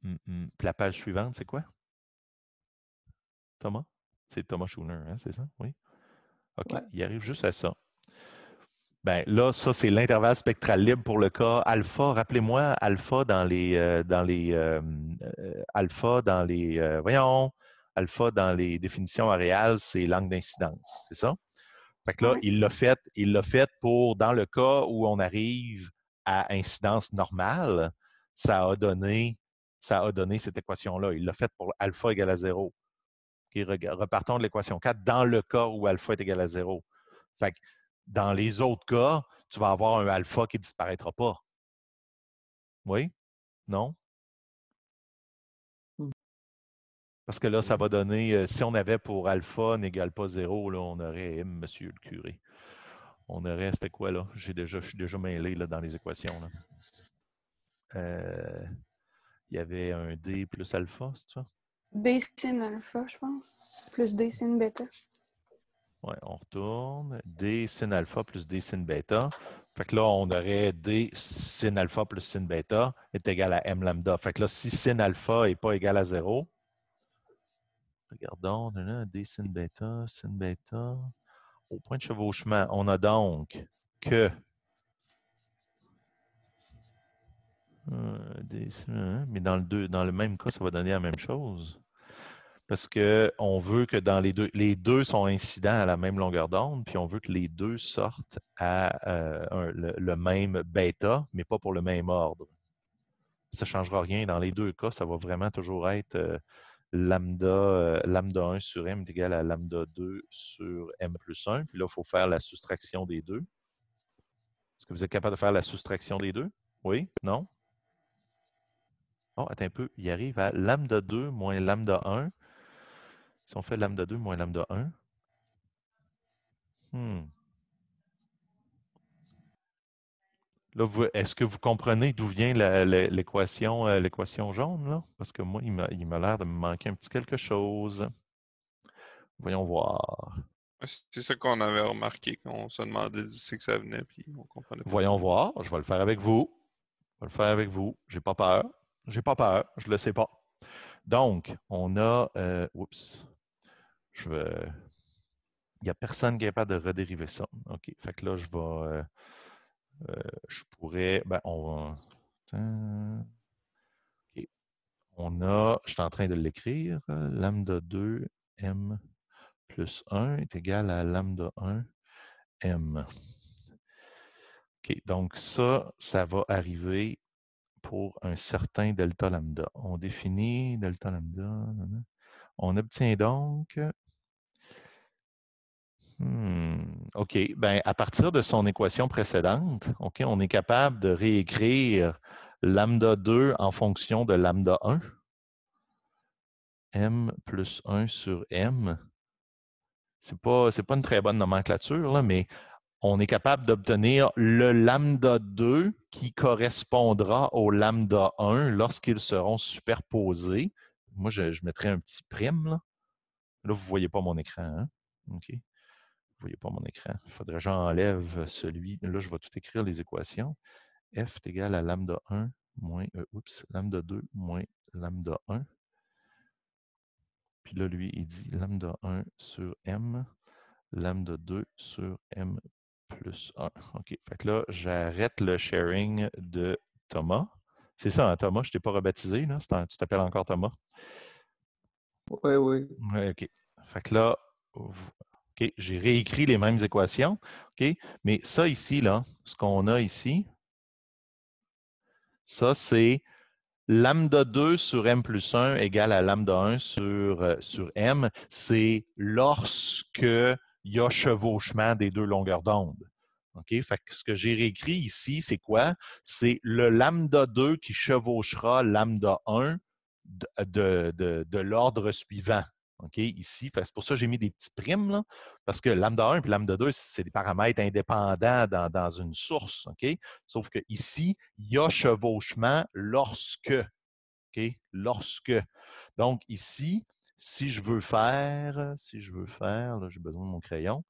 la page suivante, c'est quoi? Thomas? C'est Thomas Schooner, hein, c'est ça? Oui. OK. Ouais. Il arrive juste à ça. Ben là, ça, c'est l'intervalle spectral libre pour le cas alpha. Rappelez-moi, alpha dans les alpha dans les définitions aréales, c'est l'angle d'incidence, c'est ça? Fait que là, ouais. il l'a fait pour, dans le cas où on arrive à incidence normale, ça a donné cette équation-là. Il l'a fait pour alpha égale à 0. Okay, repartons de l'équation 4 dans le cas où alpha est égal à 0. Fait que dans les autres cas, tu vas avoir un alpha qui ne disparaîtra pas. Oui? Non? Parce que là, ça va donner, si on avait pour alpha n'égale pas 0, là, on aurait, monsieur le curé. On aurait, c'était quoi là? Je suis déjà mêlé là, dans les équations. Il y avait un D plus alpha, c'est ça? D sin alpha, je pense. Plus D sin bêta. Oui, on retourne. D sin alpha plus D sin bêta. Fait que là, on aurait D sin alpha plus sin bêta est égal à M lambda. Fait que là, si sin alpha n'est pas égal à 0, regardons, D sin bêta. Au point de chevauchement, on a donc que mais dans le même cas, ça va donner la même chose. Parce qu'on veut que dans les deux sont incidents à la même longueur d'onde, puis on veut que les deux sortent à le même bêta, mais pas pour le même ordre. Ça ne changera rien. Dans les deux cas, ça va vraiment toujours être lambda 1 sur M est égal à lambda 2 sur M plus 1. Puis là, il faut faire la soustraction des deux. Est-ce que vous êtes capable de faire la soustraction des deux? Oui? Non? Oh, attends un peu. Il arrive à lambda 2 moins lambda 1. Si on fait lambda 2 moins lambda 1, Là, est-ce que vous comprenez d'où vient l'équation jaune, là? Parce que moi, il m'a l'air de me manquer un petit quelque chose. Voyons voir. C'est ça qu'on avait remarqué, qu'on se demandait d'où c'est que ça venait, puis on comprenait pas. Voyons voir. Je vais le faire avec vous. Je vais le faire avec vous. J'ai pas peur. J'ai pas peur. Je le sais pas. Donc, on a... oups. Il n'y a personne qui est capable de redériver ça. OK. Fait que là, je pourrais... Ben, on va... OK. Je suis en train de l'écrire. Lambda 2 M plus 1 est égal à lambda 1 M. OK. Donc, ça va arriver pour un certain delta lambda. On définit delta lambda. On obtient donc... OK. Ben, à partir de son équation précédente, OK, on est capable de réécrire lambda 2 en fonction de lambda 1. M plus 1 sur M. C'est pas une très bonne nomenclature, là, mais on est capable d'obtenir le lambda 2 qui correspondra au lambda 1 lorsqu'ils seront superposés. Moi, je mettrais un petit prime. Là, vous ne voyez pas mon écran. Hein? OK. Vous ne voyez pas mon écran. Il faudrait que j'enlève celui. Là, je vais tout écrire les équations. F est égal à lambda 1 moins lambda 2 moins lambda 1. Puis là, lui, il dit lambda 1 sur M, lambda 2 sur M plus 1. OK. Fait que là, j'arrête le sharing de Thomas. C'est ça, hein, Thomas, je ne t'ai pas rebaptisé, là? Tu t'appelles encore Thomas? Oui, oui. Oui, OK. Fait que là, OK, j'ai réécrit les mêmes équations. OK, mais ça ici, là, ce qu'on a ici, ça, c'est lambda 2 sur M plus 1 égale à lambda 1 sur M. C'est lorsque il y a chevauchement des deux longueurs d'onde. OK? Fait que ce que j'ai réécrit ici, c'est quoi? C'est le lambda 2 qui chevauchera lambda 1 de l'ordre suivant. OK? Ici, c'est pour ça que j'ai mis des petits primes, là, parce que lambda 1 et lambda 2, c'est des paramètres indépendants dans une source. OK? Sauf que ici, il y a chevauchement lorsque. OK? Lorsque. Donc, ici, si je veux faire, là, j'ai besoin de mon crayon.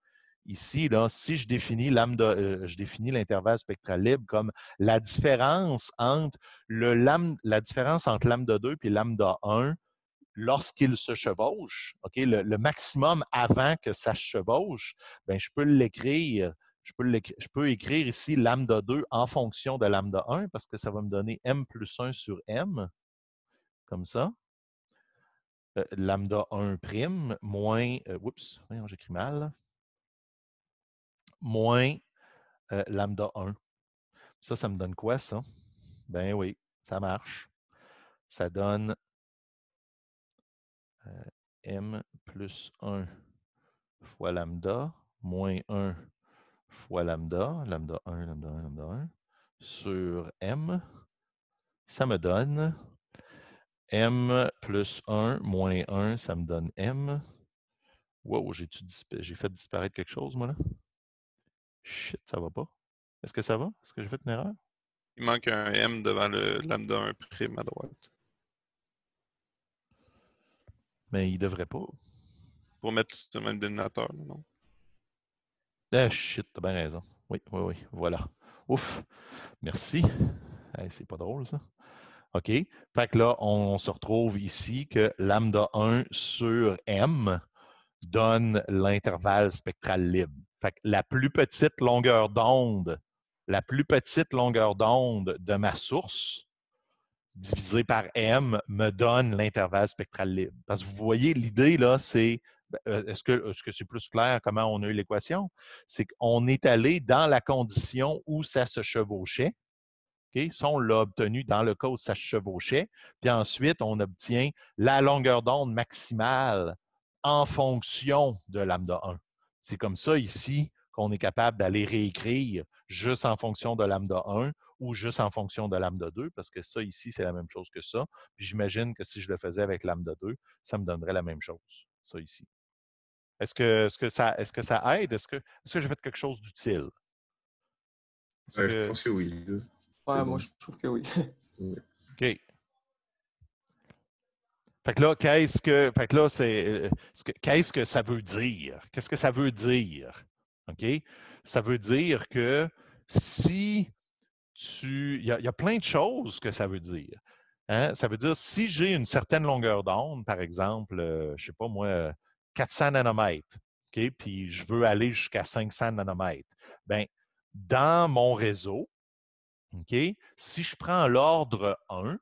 Ici, là, si je définis l'intervalle spectral libre comme la différence entre la différence entre lambda 2 et lambda 1 lorsqu'ils se chevauchent, OK, le maximum avant que ça se chevauche, ben, je peux l'écrire. Je peux écrire ici lambda 2 en fonction de lambda 1 parce que ça va me donner M plus 1 sur M, comme ça. Lambda 1 prime moins, oups, voyons, j'écris mal, moins lambda 1. Ça me donne quoi, ça? Ben oui, ça marche. Ça donne M plus 1 fois lambda, moins 1 fois lambda, lambda 1, lambda 1, lambda 1, sur M. Ça me donne M plus 1 moins 1, ça me donne M. Wow, j'ai fait disparaître quelque chose, moi, là? Shit, ça va pas. Est-ce que ça va? Est-ce que j'ai fait une erreur? Il manque un M devant le lambda 1 prime à droite. Mais il devrait pas. Pour mettre le même dénominateur, non? Ah, shit, t'as bien raison. Oui, oui, oui, voilà. Ouf, merci. Hey, c'est pas drôle, ça. OK. Fait que là, on se retrouve ici que lambda 1 sur M donne l'intervalle spectral libre. Fait que la plus petite longueur d'onde de ma source divisé par M me donne l'intervalle spectral libre. Parce que vous voyez, l'idée, là, c'est, est-ce que c'est plus clair comment on a eu l'équation? C'est qu'on est allé dans la condition où ça se chevauchait. Okay? Ça, on l'a obtenu dans le cas où ça se chevauchait. Puis ensuite, on obtient la longueur d'onde maximale en fonction de lambda 1. C'est comme ça ici qu'on est capable d'aller réécrire juste en fonction de lambda 1 ou juste en fonction de lambda 2, parce que ça ici, c'est la même chose que ça. Puis j'imagine que si je le faisais avec lambda 2, ça me donnerait la même chose, ça ici. Est-ce que ça aide? Est-ce que j'ai fait quelque chose d'utile? Je pense que oui. Là. Ouais, C'est moi, bon. je trouve que oui. OK. Fait que là, fait que là, qu'est-ce que ça veut dire? Qu'est-ce que ça veut dire? OK? Ça veut dire que si il y a plein de choses que ça veut dire. Hein? Ça veut dire si j'ai une certaine longueur d'onde, par exemple, je ne sais pas moi, 400 nanomètres, OK? Puis je veux aller jusqu'à 500 nanomètres. Bien, dans mon réseau, OK, si je prends l'ordre 1,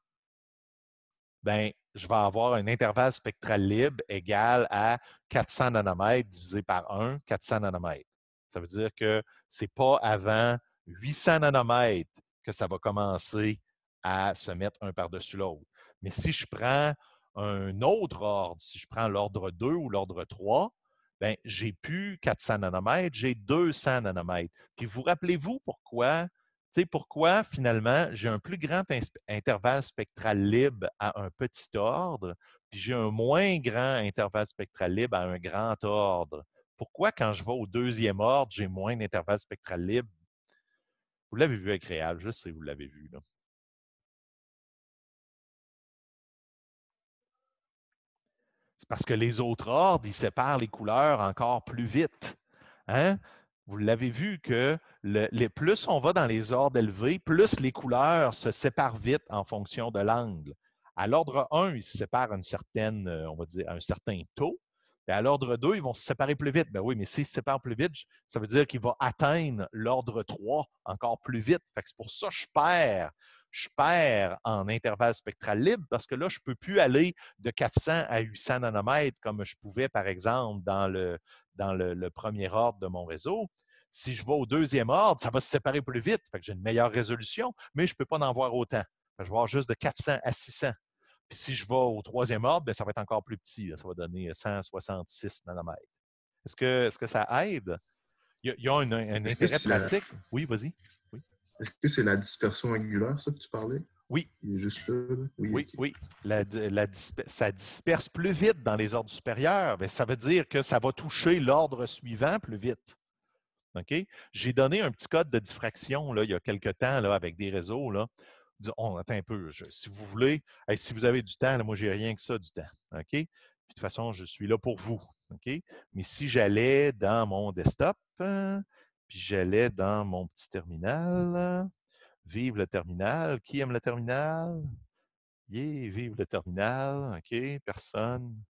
ben, je vais avoir un intervalle spectral libre égal à 400 nanomètres divisé par 1, 400 nanomètres. Ça veut dire que ce n'est pas avant 800 nanomètres que ça va commencer à se mettre un par-dessus l'autre. Mais si je prends un autre ordre, si je prends l'ordre 2 ou l'ordre 3, ben, je n'ai plus 400 nanomètres, j'ai 200 nanomètres. Puis vous rappelez-vous pourquoi finalement j'ai un plus grand intervalle spectral libre à un petit ordre, puis j'ai un moins grand intervalle spectral libre à un grand ordre? Pourquoi quand je vais au deuxième ordre, j'ai moins d'intervalle spectral libre? Vous l'avez vu avec Réal, je sais, vous l'avez vu. Là. C'est parce que les autres ordres, ils séparent les couleurs encore plus vite. Hein? Vous l'avez vu que plus on va dans les ordres élevés, plus les couleurs se séparent vite en fonction de l'angle. À l'ordre 1, ils se séparent à une certaine, on va dire, à un certain taux. Et à l'ordre 2, ils vont se séparer plus vite. Ben oui, mais s'ils se séparent plus vite, ça veut dire qu'il va atteindre l'ordre 3 encore plus vite. C'est pour ça que je perds en intervalle spectral libre parce que là, je ne peux plus aller de 400 à 800 nanomètres comme je pouvais, par exemple, dans le premier ordre de mon réseau. Si je vais au deuxième ordre, ça va se séparer plus vite. Fait que j'ai une meilleure résolution, mais je ne peux pas en voir autant. Je vais avoir juste de 400 à 600. Puis si je vais au troisième ordre, bien, ça va être encore plus petit. Là. Ça va donner 166 nanomètres. Est-ce que ça aide? Il y a un intérêt pratique? Oui, vas-y. Oui. Est-ce que c'est la dispersion angulaire, ça que tu parlais? Oui. Il est juste là. Oui, oui, okay. oui. Ça disperse plus vite dans les ordres supérieurs. Bien, ça veut dire que ça va toucher l'ordre suivant plus vite. OK? J'ai donné un petit code de diffraction là, il y a quelque temps là, avec des réseaux. Là. Attends un peu. Si vous voulez, si vous avez du temps, là, moi, j'ai rien que ça du temps. OK? Puis, de toute façon, je suis là pour vous. OK? Mais si j'allais dans mon desktop, puis j'allais dans mon petit terminal, vive le terminal. Qui aime le terminal? Yeah, vive le terminal. OK, personne.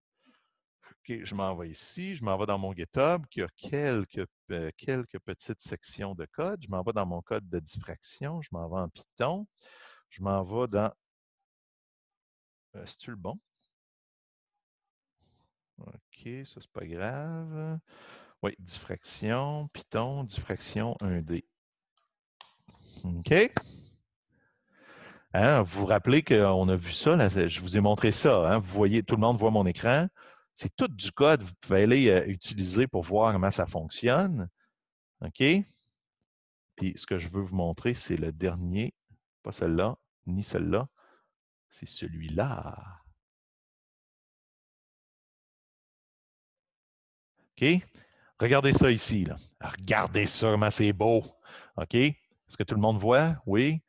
OK, je m'en vais ici. Je m'en vais dans mon GitHub qui a quelques petites sections de code. Je m'en vais dans mon code de diffraction. Je m'en vais en Python. Je m'en vais dans... C'est-tu le bon? OK, ça, c'est pas grave. Oui, diffraction, Python, diffraction 1D. OK. Hein, vous vous rappelez qu'on a vu ça, là, je vous ai montré ça. Hein, vous voyez, tout le monde voit mon écran. C'est tout du code que vous pouvez aller utiliser pour voir comment ça fonctionne. OK? Puis ce que je veux vous montrer, c'est le dernier, pas celui-là, ni celui-là, c'est celui-là. OK? Regardez ça ici. Là. Regardez ça, comment c'est beau. OK? Est-ce que tout le monde voit? Oui?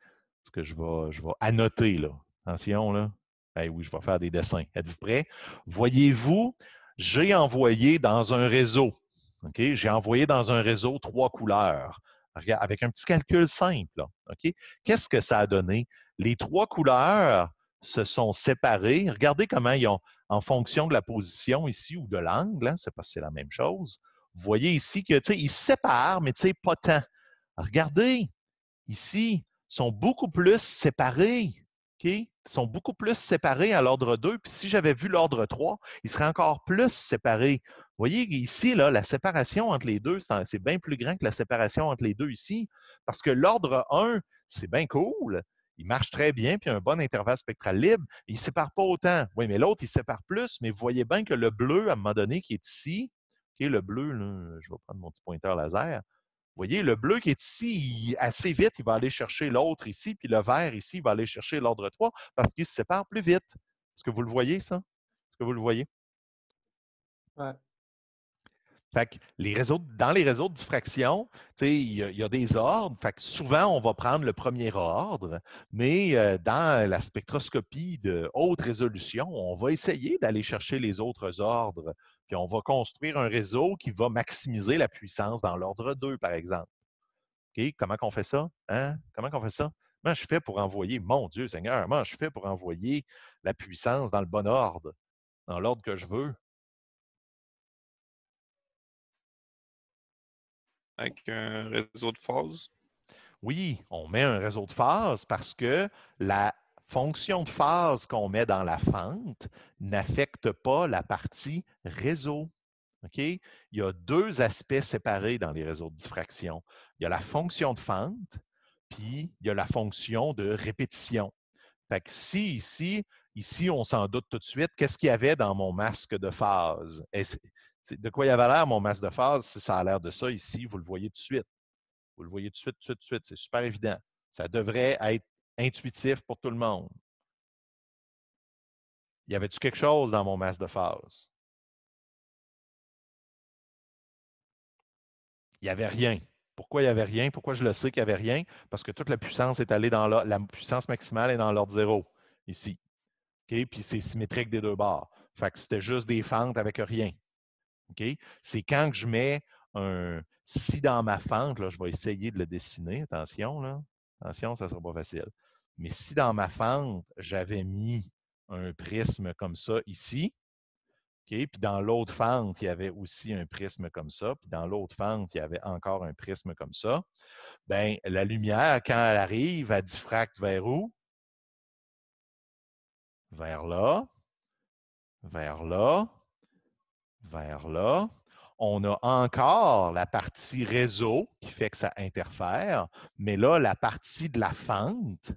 Est-ce que je vais annoter, là? Attention, là. Oui, je vais faire des dessins. Êtes-vous prêts? Voyez-vous, j'ai envoyé dans un réseau. OK? J'ai envoyé dans un réseau 3 couleurs. Regarde, avec un petit calcul simple. Là, OK? Qu'est-ce que ça a donné? Les 3 couleurs se sont séparées. Regardez comment ils ont, en fonction de la position ici ou de l'angle, hein, c'est parce que c'est la même chose. Vous voyez ici que, ils se séparent, mais pas tant. Regardez, ici, ils sont beaucoup plus séparés. Okay? Ils sont beaucoup plus séparés à l'ordre 2. Puis si j'avais vu l'ordre 3, ils seraient encore plus séparés. Vous voyez ici, là, la séparation entre les deux, c'est bien plus grand que la séparation entre les deux ici. Parce que l'ordre 1, c'est bien cool. Il marche très bien, puis il a un bon intervalle spectral libre. Il ne sépare pas autant. Oui, mais l'autre, il sépare plus. Mais vous voyez bien que le bleu, à un moment donné, qui est ici, okay, le bleu, là, je vais prendre mon petit pointeur laser. Vous voyez, le bleu qui est ici, assez vite, il va aller chercher l'autre ici, puis le vert ici, il va aller chercher l'ordre 3 parce qu'il se sépare plus vite. Est-ce que vous le voyez, ça? Est-ce que vous le voyez? Ouais. Fait que dans les réseaux de diffraction, il y a des ordres. Fait que souvent, on va prendre le premier ordre, mais dans la spectroscopie de haute résolution, on va essayer d'aller chercher les autres ordres. Puis on va construire un réseau qui va maximiser la puissance dans l'ordre 2, par exemple. OK? Comment on fait ça? Hein? Comment on fait ça? Comment je fais pour envoyer, mon Dieu Seigneur, comment je fais pour envoyer la puissance dans le bon ordre, dans l'ordre que je veux? Avec un réseau de phase. Oui, on met un réseau de phase parce que la fonction de phase qu'on met dans la fente n'affecte pas la partie réseau. OK? Il y a deux aspects séparés dans les réseaux de diffraction. Il y a la fonction de fente, puis il y a la fonction de répétition. Fait que si ici, on s'en doute tout de suite, qu'est-ce qu'il y avait dans mon masque de phase? De quoi il y avait l'air, mon masque de phase? Si ça a l'air de ça ici, vous le voyez tout de suite. Vous le voyez tout de suite, tout de suite, tout de suite. C'est super évident. Ça devrait être intuitif pour tout le monde. Y avait-tu quelque chose dans mon masque de phase? Il n'y avait rien. Pourquoi il n'y avait rien? Pourquoi je le sais qu'il n'y avait rien? Parce que toute la puissance est allée dans la puissance maximale est dans l'ordre 0, ici. OK? Puis c'est symétrique des deux bords. Fait que c'était juste des fentes avec rien. OK? C'est quand que je mets si dans ma fente, là, je vais essayer de le dessiner, attention, là. Attention, ça ne sera pas facile. Mais si dans ma fente, j'avais mis un prisme comme ça ici, OK? Puis dans l'autre fente, il y avait aussi un prisme comme ça, puis dans l'autre fente, il y avait encore un prisme comme ça, bien, la lumière, quand elle arrive, elle diffracte vers où? Vers là, vers là, vers là. On a encore la partie réseau qui fait que ça interfère, mais là, la partie de la fente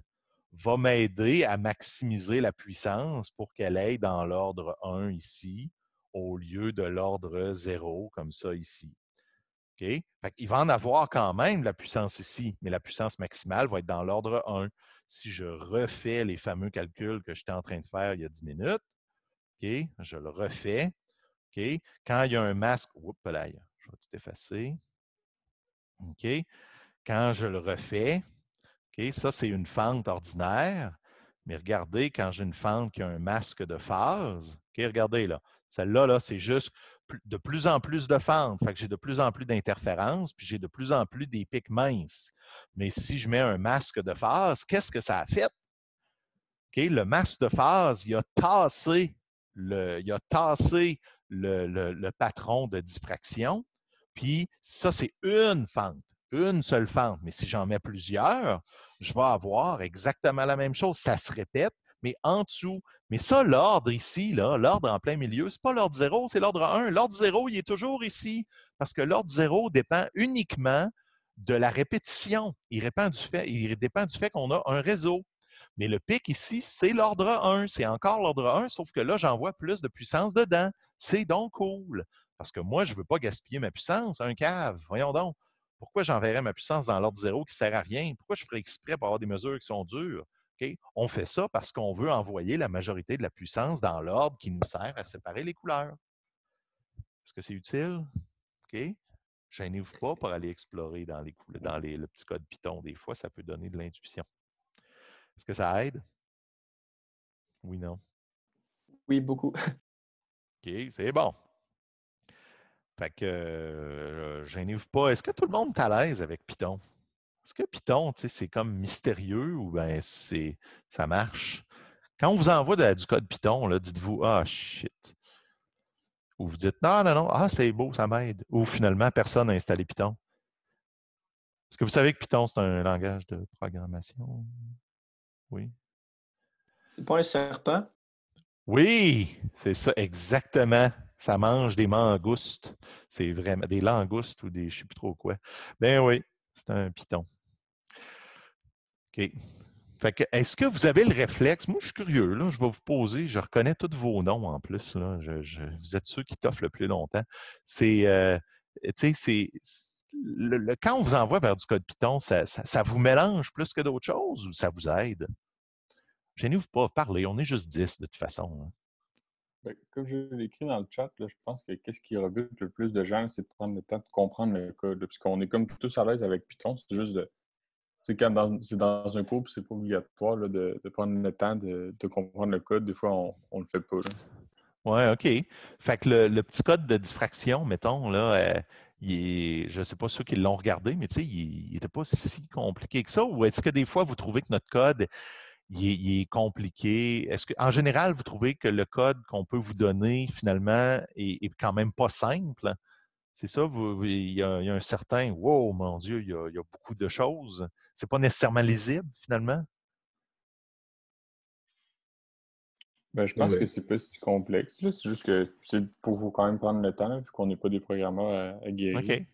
va m'aider à maximiser la puissance pour qu'elle aille dans l'ordre 1 ici, au lieu de l'ordre 0, comme ça ici. OK? Fait qu'il va en avoir quand même la puissance ici, mais la puissance maximale va être dans l'ordre 1. Si je refais les fameux calculs que j'étais en train de faire il y a 10 minutes, OK? Je le refais. OK? Quand il y a un masque, oups, là, je vais tout effacer. OK? Quand je le refais, OK, ça, c'est une fente ordinaire. Mais regardez, quand j'ai une fente qui a un masque de phase, OK, regardez là, celle-là, là, c'est juste de plus en plus de fentes. Fait que j'ai de plus en plus d'interférences, puis j'ai de plus en plus des pics minces. Mais si je mets un masque de phase, qu'est-ce que ça a fait? OK, le masque de phase, il a tassé le patron de diffraction. Puis ça, c'est une fente, une seule fente. Mais si j'en mets plusieurs, je vais avoir exactement la même chose. Ça se répète, mais en dessous. Mais ça, l'ordre ici, l'ordre en plein milieu, ce n'est pas l'ordre 0, c'est l'ordre 1. L'ordre 0, il est toujours ici, parce que l'ordre 0 dépend uniquement de la répétition. Il dépend du fait qu'on a un réseau. Mais le pic ici, c'est l'ordre 1. C'est encore l'ordre 1, sauf que là, j'envoie plus de puissance dedans. C'est donc cool. Parce que moi, je ne veux pas gaspiller ma puissance. Un cave, voyons donc. Pourquoi j'enverrais ma puissance dans l'ordre 0 qui ne sert à rien? Pourquoi je ferais exprès pour avoir des mesures qui sont dures? Okay? On fait ça parce qu'on veut envoyer la majorité de la puissance dans l'ordre qui nous sert à séparer les couleurs. Est-ce que c'est utile? OK? Gênez-vous pas pour aller explorer dans le petit code Python. Des fois, ça peut donner de l'intuition. Est-ce que ça aide? Oui, non? Oui, beaucoup. OK, c'est bon. Fait que, gênez-vous pas. Est-ce que tout le monde est à l'aise avec Python? Est-ce que Python, c'est comme mystérieux ou bien ça marche? Quand on vous envoie du code Python, là, dites-vous, ah, shit. Ou vous dites, non, non, non, ah, c'est beau, ça m'aide. Ou finalement, personne n'a installé Python. Est-ce que vous savez que Python, c'est un langage de programmation? Oui. C'est pas un serpent? Oui, c'est ça, exactement. Ça mange des mangoustes. C'est vraiment des langoustes ou des je ne sais plus trop quoi. Ben oui, c'est un python. OK. Fait que, est-ce que vous avez le réflexe? Moi, je suis curieux, là, je vais vous poser, je reconnais tous vos noms en plus. Là, vous êtes ceux qui t'offrent le plus longtemps. C'est, tu sais, quand on vous envoie vers du code Python, ça vous mélange plus que d'autres choses ou ça vous aide? Gênez-vous pas, parlez, on est juste 10 de toute façon. Hein. Ben, comme je l'ai écrit dans le chat, là, je pense que qu'est-ce qui rebute le plus de gens, c'est de prendre le temps de comprendre le code. Là, parce qu'on est comme tous à l'aise avec Python, c'est juste de. C'est quand c'est dans un cours, puis c'est pas obligatoire là, de prendre le temps de comprendre le code. Des fois, on le fait pas. Là. Ouais, OK. Fait que le petit code de diffraction, mettons, là, je ne sais pas ceux qui l'ont regardé, mais tu sais, il n'était pas si compliqué que ça. Ou est-ce que des fois, vous trouvez que notre code, il est compliqué? Est-ce que, en général, vous trouvez que le code qu'on peut vous donner, finalement, est quand même pas simple? C'est ça? Il y a un certain, wow, mon Dieu, il y a beaucoup de choses. C'est pas nécessairement lisible, finalement? Ben, je Non, pense que mais c'est pas si complexe. là. C'est juste que c'est pour vous quand même prendre le temps, là, vu qu'on n'est pas des programmeurs aguerris. OK.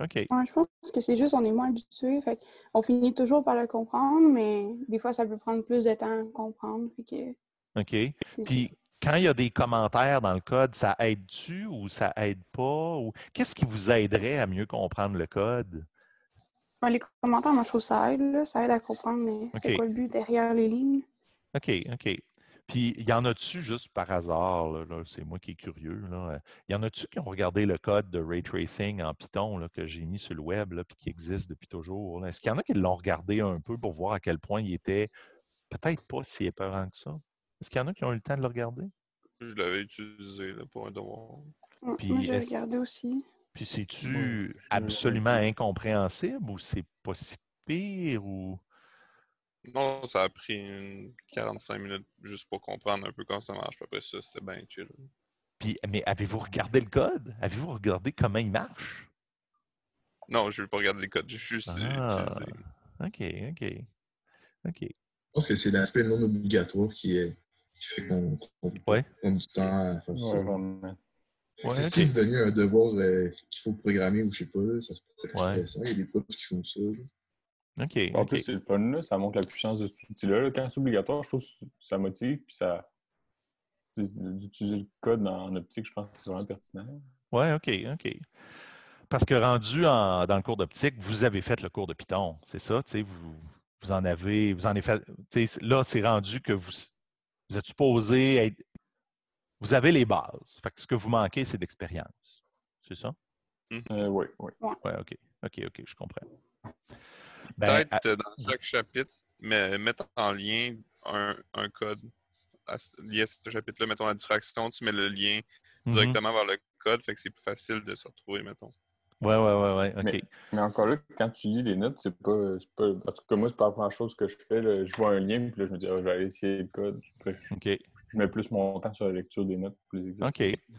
OK. Ouais, je pense que c'est juste on est moins habitué. Fait on finit toujours par le comprendre, mais des fois, ça peut prendre plus de temps à comprendre. Fait que OK. c'est ça. Puis, quand il y a des commentaires dans le code, ça aide-tu ou ça aide pas? Ou qu'est-ce qui vous aiderait à mieux comprendre le code? Ouais, les commentaires, moi, je trouve que ça aide, là. Ça aide à comprendre, mais c'est OK. quoi le but derrière les lignes? OK, OK. Puis, il y en a-tu juste par hasard, là, c'est moi qui est curieux, là, il y en a-tu qui ont regardé le code de Ray Tracing en Python là, que j'ai mis sur le web, là, puis qui existe depuis toujours? Là? Est-ce qu'il y en a qui l'ont regardé un peu pour voir à quel point il était peut-être pas si épeurant que ça? Est-ce qu'il y en a qui ont eu le temps de le regarder? Je l'avais utilisé là, pour un devoir. Moi, Puis, j'ai regardé aussi. puis Ouais, c'est-tu je- absolument incompréhensible ou c'est pas si pire ou. Non, ça a pris 45 minutes juste pour comprendre un peu comment ça marche. Puis après ça, c'était bien chill. Puis, mais avez-vous regardé le code? Avez-vous regardé comment il marche? Non, je ne vais pas regarder les codes, j'ai juste Ah, utilisé. OK, OK, OK. je pense que c'est l'aspect non obligatoire qui fait qu'on veut pas Ouais, prendre du temps à faire ça. Ouais, vraiment. ouais, Si vous OK. donniez un devoir qu'il faut programmer ou je sais pas, là, ça se peut être Ouais, intéressant. Il y a des profs qui font ça. Là. OK, En plus, OK. c'est le fun, là. Ça montre la puissance de cet outil-là. Là. Quand c'est obligatoire, je trouve que ça motive, puis ça. D'utiliser le code en optique, je pense que c'est vraiment pertinent. Ouais, OK, OK. Parce que rendu dans le cours d'optique, vous avez fait le cours de Python, c'est ça? Tu sais, vous en avez fait. Tu sais, là, c'est rendu que vous êtes supposé être. Vous avez les bases. Fait que ce que vous manquez, c'est d'expérience. C'est ça? Oui, oui. Ouais, OK. OK, OK, je comprends. Ben, Peut-être dans chaque chapitre, mais mettre en lien un code lié à ce chapitre-là. Mettons la distraction, tu mets le lien directement vers le code, fait que c'est plus facile de se retrouver, mettons. Ouais, OK. Mais encore là, quand tu lis les notes, c'est pas. En tout cas, moi, c'est pas la première chose que je fais. Là. Je vois un lien, puis là, je me dis, je vais aller essayer le code. Après, OK. je mets plus mon temps sur la lecture des notes pour les exercices. OK.